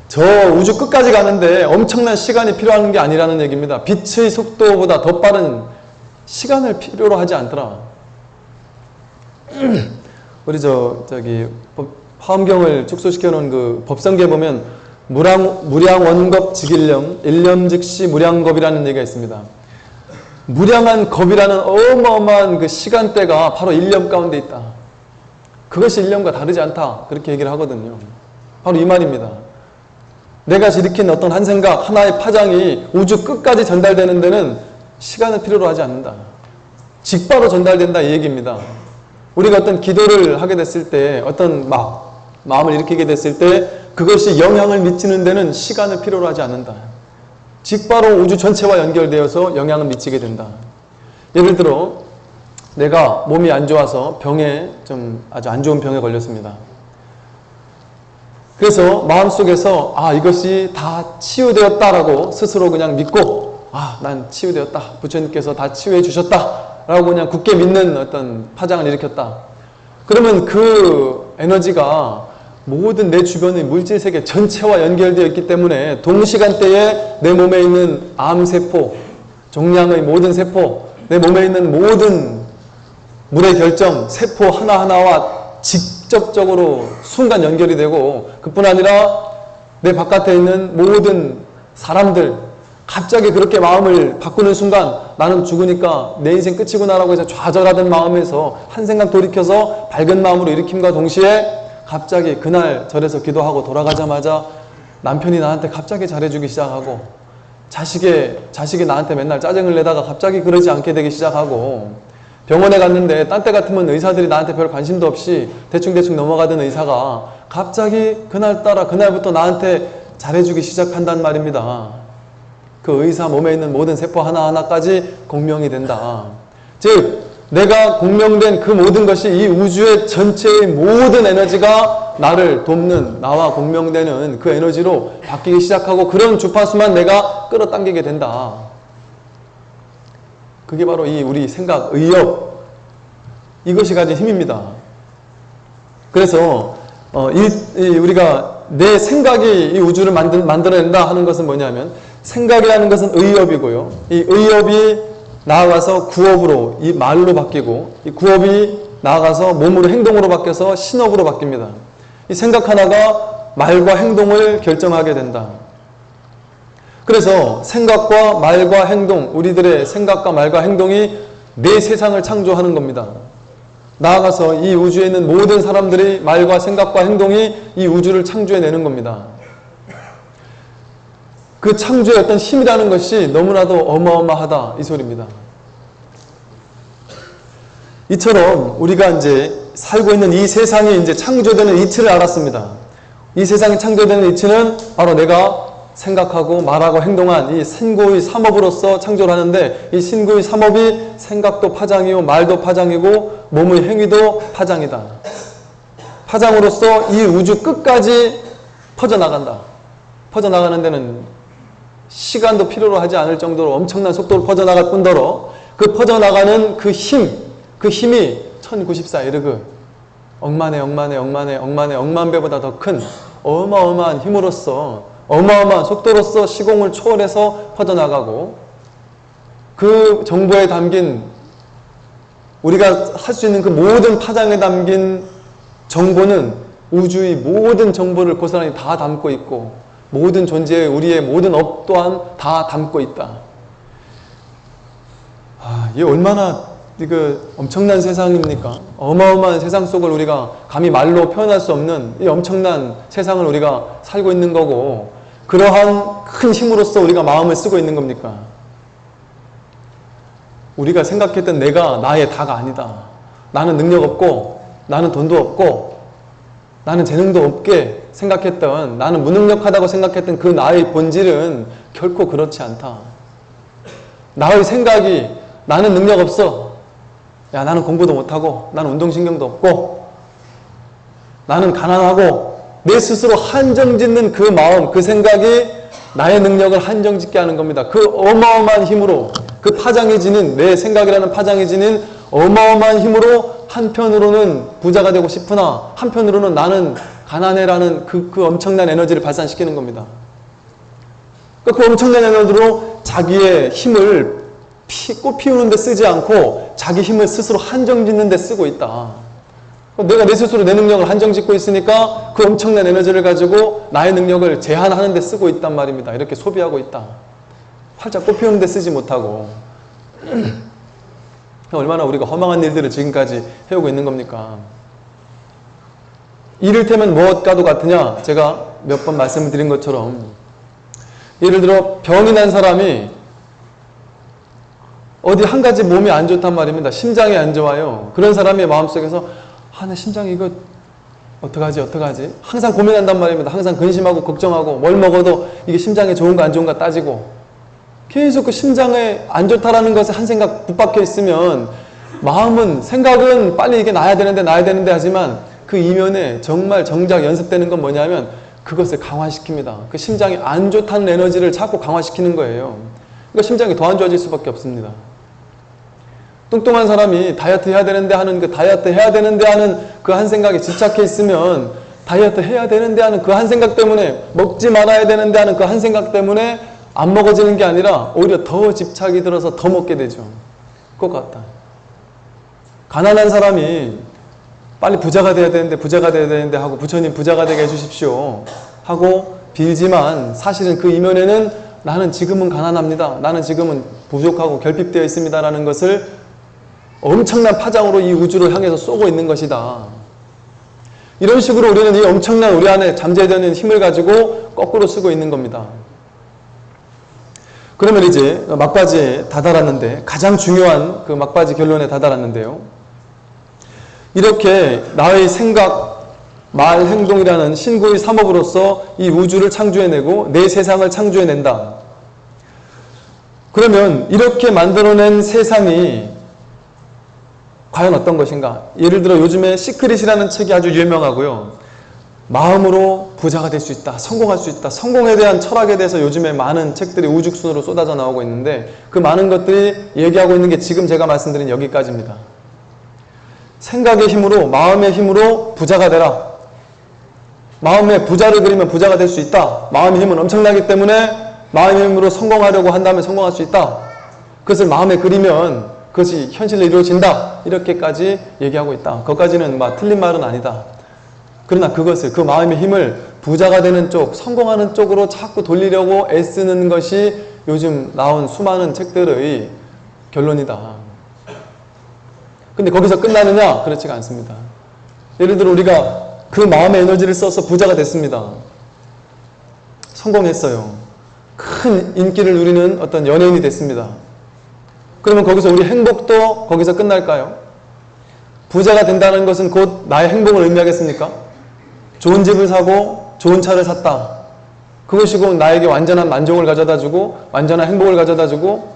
저 우주 끝까지 가는데 엄청난 시간이 필요한 게 아니라는 얘기입니다. 빛의 속도보다 더 빠른 시간을 필요로 하지 않더라. 우리 저기 화엄경을 축소시켜 놓은 그 법성기에 보면 무량원겁 직일념, 일념즉시 무량겁이라는 얘기가 있습니다. 무량한 겁이라는 어마어마한 그 시간대가 바로 일념 가운데 있다. 그것이 일념과 다르지 않다. 그렇게 얘기를 하거든요. 바로 이 말입니다. 내가 일으킨 어떤 한 생각, 하나의 파장이 우주 끝까지 전달되는 데는 시간을 필요로 하지 않는다. 직바로 전달된다 이 얘기입니다. 우리가 어떤 기도를 하게 됐을 때 어떤 마음을 일으키게 됐을 때 그것이 영향을 미치는 데는 시간을 필요로 하지 않는다. 직바로 우주 전체와 연결되어서 영향을 미치게 된다. 예를 들어 내가 몸이 안 좋아서 아주 안 좋은 병에 걸렸습니다. 그래서 마음속에서 이것이 다 치유되었다라고 스스로 그냥 믿고 난 치유되었다. 부처님께서 다 치유해 주셨다. 라고 그냥 굳게 믿는 어떤 파장을 일으켰다. 그러면 그 에너지가 모든 내 주변의 물질 세계 전체와 연결되어 있기 때문에 동시간대에 내 몸에 있는 암세포, 종양의 모든 세포, 내 몸에 있는 모든 물의 결정, 세포 하나하나와 직접적으로 순간 연결이 되고, 그뿐 아니라 내 바깥에 있는 모든 사람들, 갑자기 그렇게 마음을 바꾸는 순간 나는 죽으니까 내 인생 끝이구나라고 해서 좌절하던 마음에서 한 생각 돌이켜서 밝은 마음으로 일으킴과 동시에 갑자기 그날 절에서 기도하고 돌아가자마자 남편이 나한테 갑자기 잘해주기 시작하고, 자식이 나한테 맨날 짜증을 내다가 갑자기 그러지 않게 되기 시작하고, 병원에 갔는데 딴 때 같으면 의사들이 나한테 별 관심도 없이 대충대충 넘어가던 의사가 갑자기 그날따라 그날부터 나한테 잘해주기 시작한단 말입니다. 그 의사 몸에 있는 모든 세포 하나하나까지 공명이 된다. 즉 내가 공명된 그 모든 것이 이 우주의 전체의 모든 에너지가 나를 돕는, 나와 공명되는 그 에너지로 바뀌기 시작하고, 그런 주파수만 내가 끌어당기게 된다. 그게 바로 이 우리 생각, 의욕, 이것이 가진 힘입니다. 그래서 우리가 내 생각이 이 우주를 만들어낸다 하는 것은 뭐냐면, 생각이라는 것은 의업이고요. 이 의업이 나아가서 구업으로, 이 말로 바뀌고, 이 구업이 나아가서 몸으로, 행동으로 바뀌어서 신업으로 바뀝니다. 이 생각 하나가 말과 행동을 결정하게 된다. 그래서 생각과 말과 행동, 우리들의 생각과 말과 행동이 내 세상을 창조하는 겁니다. 나아가서 이 우주에 있는 모든 사람들의 말과 생각과 행동이 이 우주를 창조해내는 겁니다. 그 창조의 어떤 힘이라는 것이 너무나도 어마어마하다, 이 소리입니다. 이처럼 우리가 이제 살고 있는 이 세상이 이제 창조되는 이치를 알았습니다. 이 세상이 창조되는 이치는 바로 내가 생각하고 말하고 행동한 이 신고의 삼업으로서 창조를 하는데, 이 신고의 삼업이 생각도 파장이요, 말도 파장이고, 몸의 행위도 파장이다. 파장으로서 이 우주 끝까지 퍼져나간다. 퍼져나가는 데는 시간도 필요로 하지 않을 정도로 엄청난 속도로 퍼져나갈 뿐더러, 그 퍼져나가는 그 힘이 1094에르그, 억만 배보다 더 큰 어마어마한 힘으로써, 어마어마한 속도로서 시공을 초월해서 퍼져나가고, 그 정보에 담긴, 우리가 할 수 있는 그 모든 파장에 담긴 정보는 우주의 모든 정보를 고스란히 다 담고 있고, 모든 존재의 우리의 모든 업 또한 다 담고 있다. 이게 얼마나 엄청난 세상입니까? 어마어마한 세상 속을 우리가 감히 말로 표현할 수 없는 이 엄청난 세상을 우리가 살고 있는 거고, 그러한 큰 힘으로써 우리가 마음을 쓰고 있는 겁니까? 우리가 생각했던 내가 나의 다가 아니다. 나는 능력 없고, 나는 돈도 없고, 나는 재능도 없게 생각했던, 나는 무능력하다고 생각했던 그 나의 본질은 결코 그렇지 않다. 나의 생각이 나는 능력 없어, 야 나는 공부도 못하고, 나는 운동신경도 없고, 나는 가난하고, 내 스스로 한정짓는 그 마음, 그 생각이 나의 능력을 한정짓게 하는 겁니다. 그 어마어마한 힘으로, 그 파장이 지닌, 내 생각이라는 파장이 지닌 어마어마한 힘으로 한편으로는 부자가 되고 싶으나 한편으로는 나는 가난해라는 그 엄청난 에너지를 발산시키는 겁니다. 그 엄청난 에너지로 자기의 힘을 꽃 피우는 데 쓰지 않고 자기 힘을 스스로 한정짓는 데 쓰고 있다. 내가 내 스스로 내 능력을 한정짓고 있으니까 그 엄청난 에너지를 가지고 나의 능력을 제한하는 데 쓰고 있단 말입니다. 이렇게 소비하고 있다. 활짝 꽃 피우는 데 쓰지 못하고. 얼마나 우리가 허망한 일들을 지금까지 해오고 있는 겁니까? 이를테면 무엇과도 같으냐? 제가 몇 번 말씀을 드린 것처럼, 예를 들어 병이 난 사람이 어디 한 가지 몸이 안 좋단 말입니다. 심장이 안 좋아요. 그런 사람의 마음속에서 내 심장이 이거 어떡하지? 항상 고민한단 말입니다. 항상 근심하고 걱정하고, 뭘 먹어도 이게 심장에 좋은가 안 좋은가 따지고, 계속 그 심장에 안 좋다라는 것에 한 생각 붙박혀 있으면 마음은, 생각은 빨리 이게 나야 되는데 하지만 그 이면에 정말 정작 연습되는 건 뭐냐면 그것을 강화시킵니다. 그 심장이 안 좋다는 에너지를 자꾸 강화시키는 거예요. 그러니까 심장이 더 안 좋아질 수밖에 없습니다. 뚱뚱한 사람이 다이어트 해야 되는데 하는 그 다이어트 해야 되는데 하는 그 한 생각에 집착해 있으면 다이어트 해야 되는데 하는 그 한 생각 때문에 먹지 말아야 되는데 하는 그 한 생각 때문에 안 먹어지는 게 아니라 오히려 더 집착이 들어서 더 먹게 되죠. 그것 같다. 가난한 사람이 빨리 부자가 돼야 되는데 하고 부처님 부자가 되게 해주십시오 하고 빌지만 사실은 그 이면에는 나는 지금은 가난합니다. 나는 지금은 부족하고 결핍되어 있습니다. 라는 것을 엄청난 파장으로 이 우주를 향해서 쏘고 있는 것이다. 이런 식으로 우리는 이 엄청난 우리 안에 잠재되어 있는 힘을 가지고 거꾸로 쓰고 있는 겁니다. 그러면 이제 막바지에 다다랐는데 가장 중요한 그 막바지 결론에 다다랐는데요. 이렇게 나의 생각, 말, 행동이라는 신구의 삼업으로서 이 우주를 창조해내고 내 세상을 창조해낸다. 그러면 이렇게 만들어낸 세상이 과연 어떤 것인가? 예를 들어 요즘에 시크릿이라는 책이 아주 유명하고요. 마음으로 부자가 될 수 있다. 성공할 수 있다. 성공에 대한 철학에 대해서 요즘에 많은 책들이 우죽순으로 쏟아져 나오고 있는데 그 많은 것들이 얘기하고 있는 게 지금 제가 말씀드린 여기까지입니다. 생각의 힘으로, 마음의 힘으로 부자가 되라. 마음에 부자를 그리면 부자가 될 수 있다. 마음의 힘은 엄청나기 때문에 마음의 힘으로 성공하려고 한다면 성공할 수 있다. 그것을 마음에 그리면 그것이 현실로 이루어진다. 이렇게까지 얘기하고 있다. 그것까지는 틀린 말은 아니다. 그러나 그것을, 그 마음의 힘을 부자가 되는 쪽, 성공하는 쪽으로 자꾸 돌리려고 애쓰는 것이 요즘 나온 수많은 책들의 결론이다. 근데 거기서 끝나느냐? 그렇지가 않습니다. 예를 들어 우리가 그 마음의 에너지를 써서 부자가 됐습니다. 성공했어요. 큰 인기를 누리는 어떤 연예인이 됐습니다. 그러면 거기서 우리 행복도 거기서 끝날까요? 부자가 된다는 것은 곧 나의 행복을 의미하겠습니까? 좋은 집을 사고 좋은 차를 샀다. 그것이 곧 나에게 완전한 만족을 가져다주고 완전한 행복을 가져다주고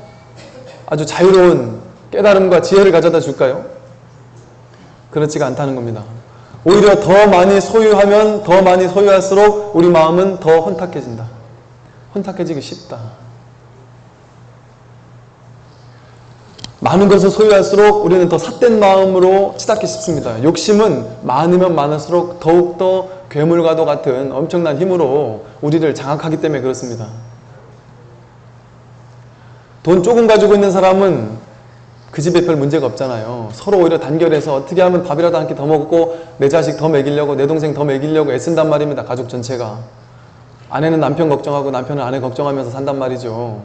아주 자유로운 깨달음과 지혜를 가져다 줄까요? 그렇지가 않다는 겁니다. 오히려 더 많이 소유하면 더 많이 소유할수록 우리 마음은 더 혼탁해진다. 혼탁해지기 쉽다. 많은 것을 소유할수록 우리는 더 삿된 마음으로 치닫기 쉽습니다. 욕심은 많으면 많을수록 더욱더 괴물과도 같은 엄청난 힘으로 우리를 장악하기 때문에 그렇습니다. 돈 조금 가지고 있는 사람은 그 집에 별 문제가 없잖아요. 서로 오히려 단결해서 어떻게 하면 밥이라도 한 끼 더 먹고 내 자식 더 먹이려고 내 동생 더 먹이려고 애쓴단 말입니다. 가족 전체가. 아내는 남편 걱정하고 남편은 아내 걱정하면서 산단 말이죠.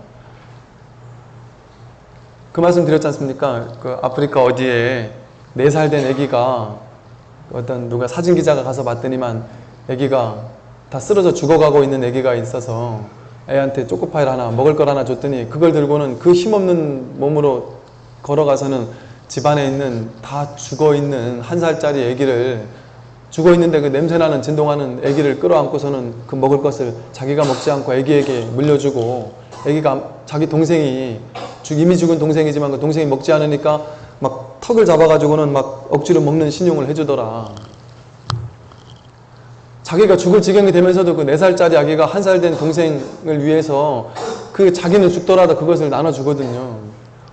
그 말씀 드렸지 않습니까? 그 아프리카 어디에 4살 된 아기가 어떤 누가 사진 기자가 가서 봤더니만 아기가 다 쓰러져 죽어가고 있는 아기가 있어서 애한테 초코파이를 하나 먹을 걸 하나 줬더니 그걸 들고는 그 힘없는 몸으로 걸어가서는 집안에 있는 다 죽어있는 1살짜리 아기를 죽어있는데 그 냄새나는 진동하는 아기를 끌어안고서는 그 먹을 것을 자기가 먹지 않고 아기에게 물려주고 아기가 자기 동생이 이미 죽은 동생이지만 그 동생이 먹지 않으니까 막 턱을 잡아가지고는 막 억지로 먹는 신용을 해주더라. 자기가 죽을 지경이 되면서도 그 4살짜리 아기가 1살 된 동생을 위해서 그 자기는 죽더라도 그것을 나눠주거든요.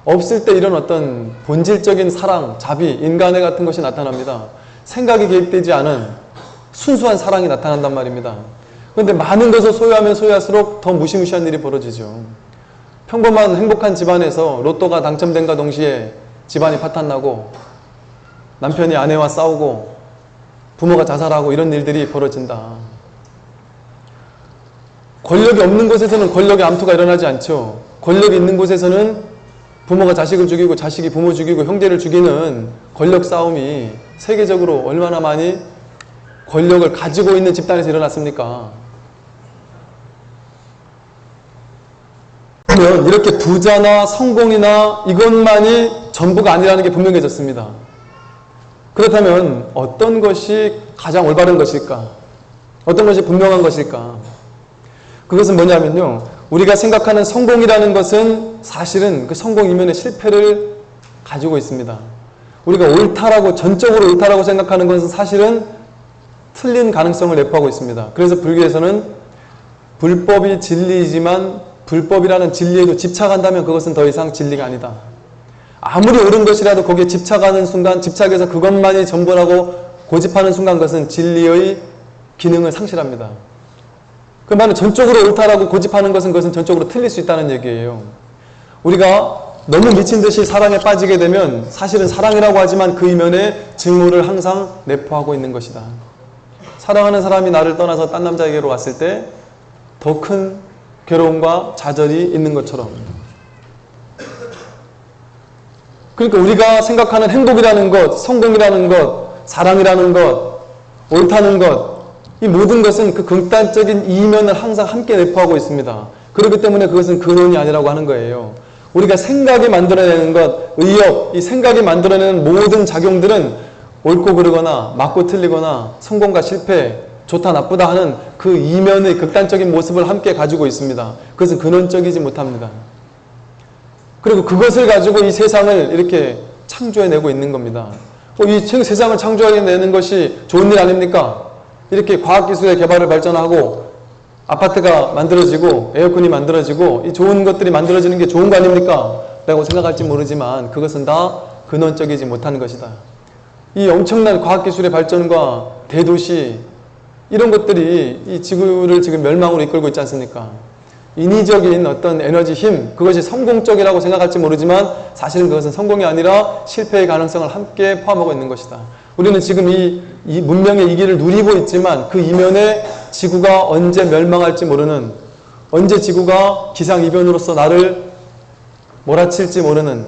없을 때 이런 어떤 본질적인 사랑, 자비, 인간애 같은 것이 나타납니다. 생각이 개입되지 않은 순수한 사랑이 나타난단 말입니다. 그런데 많은 것을 소유하면 소유할수록 더 무시무시한 일이 벌어지죠. 평범한 행복한 집안에서 로또가 당첨된과 동시에 집안이 파탄나고 남편이 아내와 싸우고 부모가 자살하고 이런 일들이 벌어진다. 권력이 없는 곳에서는 권력의 암투가 일어나지 않죠. 권력이 있는 곳에서는 부모가 자식을 죽이고 자식이 부모 죽이고 형제를 죽이는 권력 싸움이 세계적으로 얼마나 많이 권력을 가지고 있는 집단에서 일어났습니까? 그러면 이렇게 부자나 성공이나 이것만이 전부가 아니라는 게 분명해졌습니다. 그렇다면 어떤 것이 가장 올바른 것일까? 어떤 것이 분명한 것일까? 그것은 뭐냐면요. 우리가 생각하는 성공이라는 것은 사실은 그 성공 이면의 실패를 가지고 있습니다. 우리가 옳다라고, 전적으로 옳다라고 생각하는 것은 사실은 틀린 가능성을 내포하고 있습니다. 그래서 불교에서는 불법이 진리이지만 불법이라는 진리에도 집착한다면 그것은 더 이상 진리가 아니다. 아무리 옳은 것이라도 거기에 집착하는 순간, 집착해서 그것만이 전부라고 고집하는 순간 그것은 진리의 기능을 상실합니다. 그 말은 전적으로 옳다라고 고집하는 것은 그것은 전적으로 틀릴 수 있다는 얘기예요. 우리가 너무 미친 듯이 사랑에 빠지게 되면 사실은 사랑이라고 하지만 그 이면에 증오를 항상 내포하고 있는 것이다. 사랑하는 사람이 나를 떠나서 딴 남자에게로 왔을 때 더 큰 괴로움과 좌절이 있는 것처럼. 그러니까 우리가 생각하는 행복이라는 것, 성공이라는 것, 사랑이라는 것, 옳다는 것, 이 모든 것은 그 극단적인 이면을 항상 함께 내포하고 있습니다. 그렇기 때문에 그것은 근원이 아니라고 하는 거예요. 우리가 생각이 만들어내는 것, 의욕, 이 생각이 만들어내는 모든 작용들은 옳고 그르거나 맞고 틀리거나 성공과 실패, 좋다 나쁘다 하는 그 이면의 극단적인 모습을 함께 가지고 있습니다. 그것은 근원적이지 못합니다. 그리고 그것을 가지고 이 세상을 이렇게 창조해내고 있는 겁니다. 이 세상을 창조해내는 것이 좋은 일 아닙니까? 이렇게 과학기술의 개발을 발전하고 아파트가 만들어지고 에어컨이 만들어지고 이 좋은 것들이 만들어지는 게 좋은 거 아닙니까? 라고 생각할지 모르지만 그것은 다 근원적이지 못한 것이다. 이 엄청난 과학기술의 발전과 대도시 이런 것들이 이 지구를 지금 멸망으로 이끌고 있지 않습니까? 인위적인 어떤 에너지 힘, 그것이 성공적이라고 생각할지 모르지만 사실은 그것은 성공이 아니라 실패의 가능성을 함께 포함하고 있는 것이다. 우리는 지금 이 문명의 이기를 누리고 있지만 그 이면에 지구가 언제 멸망할지 모르는, 언제 지구가 기상이변으로서 나를 몰아칠지 모르는,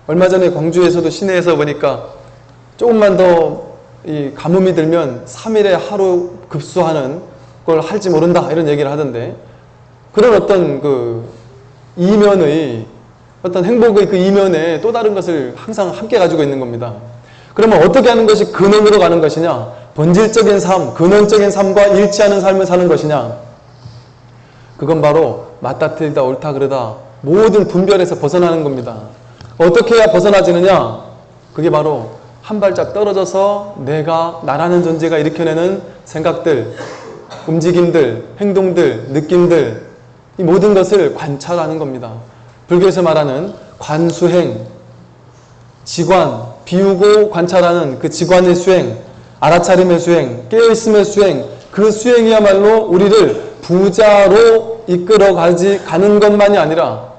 얼마 전에 광주에서도 시내에서 보니까 조금만 더 이 가뭄이 들면 3일에 하루 급수하는 걸 할지 모른다 이런 얘기를 하던데, 그런 어떤 그 이면의 어떤 행복의 그 이면에 또 다른 것을 항상 함께 가지고 있는 겁니다. 그러면 어떻게 하는 것이 근원으로 가는 것이냐? 본질적인 삶, 근원적인 삶과 일치하는 삶을 사는 것이냐? 그건 바로 맞다 틀리다 옳다 그르다 모든 분별에서 벗어나는 겁니다. 어떻게 해야 벗어나지느냐? 그게 바로 한 발짝 떨어져서 내가 나라는 존재가 일으켜내는 생각들, 움직임들, 행동들, 느낌들, 이 모든 것을 관찰하는 겁니다. 불교에서 말하는 관수행, 지관, 비우고 관찰하는 그 지관의 수행, 알아차림의 수행, 깨어있음의 수행, 그 수행이야말로 우리를 부자로 가는 것만이 아니라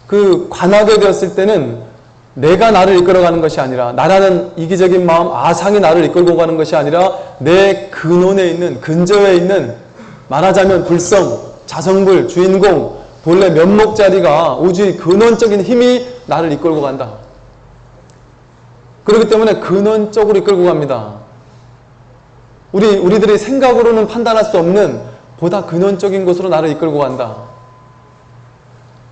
그 관하게 되었을 때는 내가 나를 이끌어가는 것이 아니라 나라는 이기적인 마음, 아상이 나를 이끌고 가는 것이 아니라 내 근원에 있는, 근저에 있는 말하자면 불성, 자성불, 주인공, 본래 면목자리가 우주의 근원적인 힘이 나를 이끌고 간다. 그렇기 때문에 근원적으로 이끌고 갑니다. 우리들이 생각으로는 판단할 수 없는 보다 근원적인 곳으로 나를 이끌고 간다.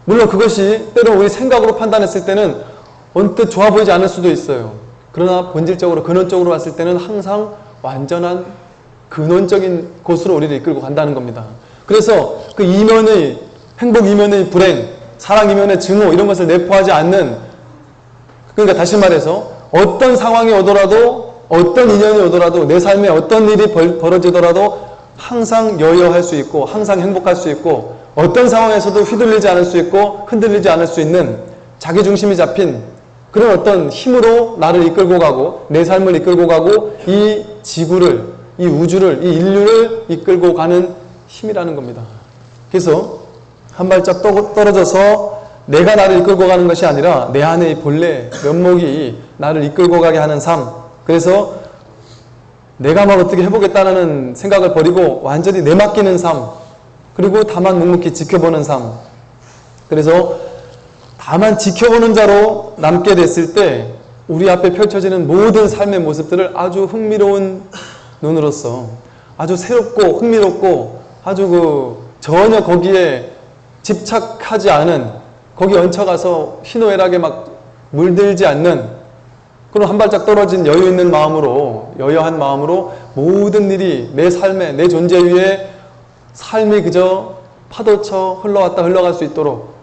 물론 그것이 때로 우리 생각으로 판단했을 때는 언뜻 좋아 보이지 않을 수도 있어요. 그러나 본질적으로 근원적으로 봤을 때는 항상 완전한 근원적인 곳으로 우리를 이끌고 간다는 겁니다. 그래서 그 이면의 행복 이면의 불행, 사랑 이면의 증오 이런 것을 내포하지 않는, 그러니까 다시 말해서 어떤 상황이 오더라도 어떤 인연이 오더라도 내 삶에 어떤 일이 벌어지더라도 항상 여여할 수 있고 항상 행복할 수 있고 어떤 상황에서도 휘둘리지 않을 수 있고 흔들리지 않을 수 있는 자기중심이 잡힌 그런 어떤 힘으로 나를 이끌고 가고 내 삶을 이끌고 가고 이 지구를, 이 우주를, 이 인류를 이끌고 가는 힘이라는 겁니다. 그래서 한 발짝 떨어져서 내가 나를 이끌고 가는 것이 아니라 내 안의 본래 면목이 나를 이끌고 가게 하는 삶. 그래서 내가 뭘 어떻게 해보겠다는 생각을 버리고 완전히 내맡기는 삶. 그리고 다만 묵묵히 지켜보는 삶. 그래서 다만 지켜보는 자로 남게 됐을 때 우리 앞에 펼쳐지는 모든 삶의 모습들을 아주 흥미로운 눈으로서 아주 새롭고 흥미롭고 아주 전혀 거기에 집착하지 않은, 거기에 얹혀가서 희노애락에 막 물들지 않는 그런 한 발짝 떨어진 여유 있는 마음으로, 여여한 마음으로 모든 일이 내 삶에, 내 존재 위에 삶이 그저 파도쳐 흘러왔다 흘러갈 수 있도록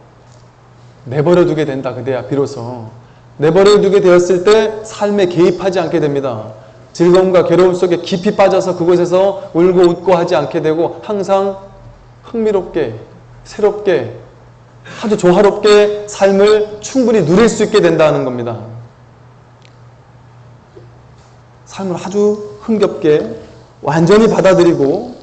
내버려두게 된다. 그대야 비로소 내버려두게 되었을 때 삶에 개입하지 않게 됩니다. 즐거움과 괴로움 속에 깊이 빠져서 그곳에서 울고 웃고 하지 않게 되고 항상 흥미롭게, 새롭게, 아주 조화롭게 삶을 충분히 누릴 수 있게 된다는 겁니다. 삶을 아주 흥겹게 완전히 받아들이고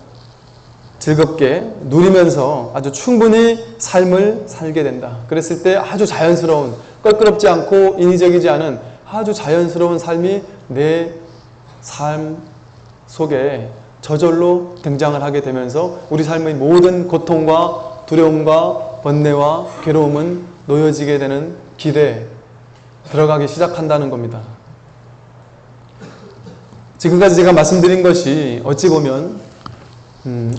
즐겁게 누리면서 아주 충분히 삶을 살게 된다. 그랬을 때 아주 자연스러운, 껄끄럽지 않고 인위적이지 않은 아주 자연스러운 삶이 내 삶 속에 저절로 등장을 하게 되면서 우리 삶의 모든 고통과 두려움과 번뇌와 괴로움은 놓여지게 되는 길에 들어가기 시작한다는 겁니다. 지금까지 제가 말씀드린 것이 어찌 보면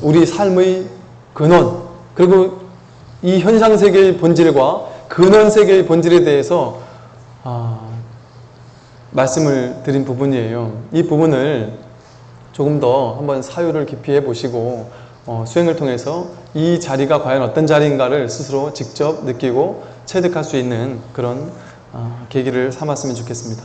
우리 삶의 근원, 그리고 이 현상세계의 본질과 근원세계의 본질에 대해서 말씀을 드린 부분이에요. 이 부분을 조금 더 한번 사유를 깊이 해보시고 수행을 통해서 이 자리가 과연 어떤 자리인가를 스스로 직접 느끼고 체득할 수 있는 그런 계기를 삼았으면 좋겠습니다.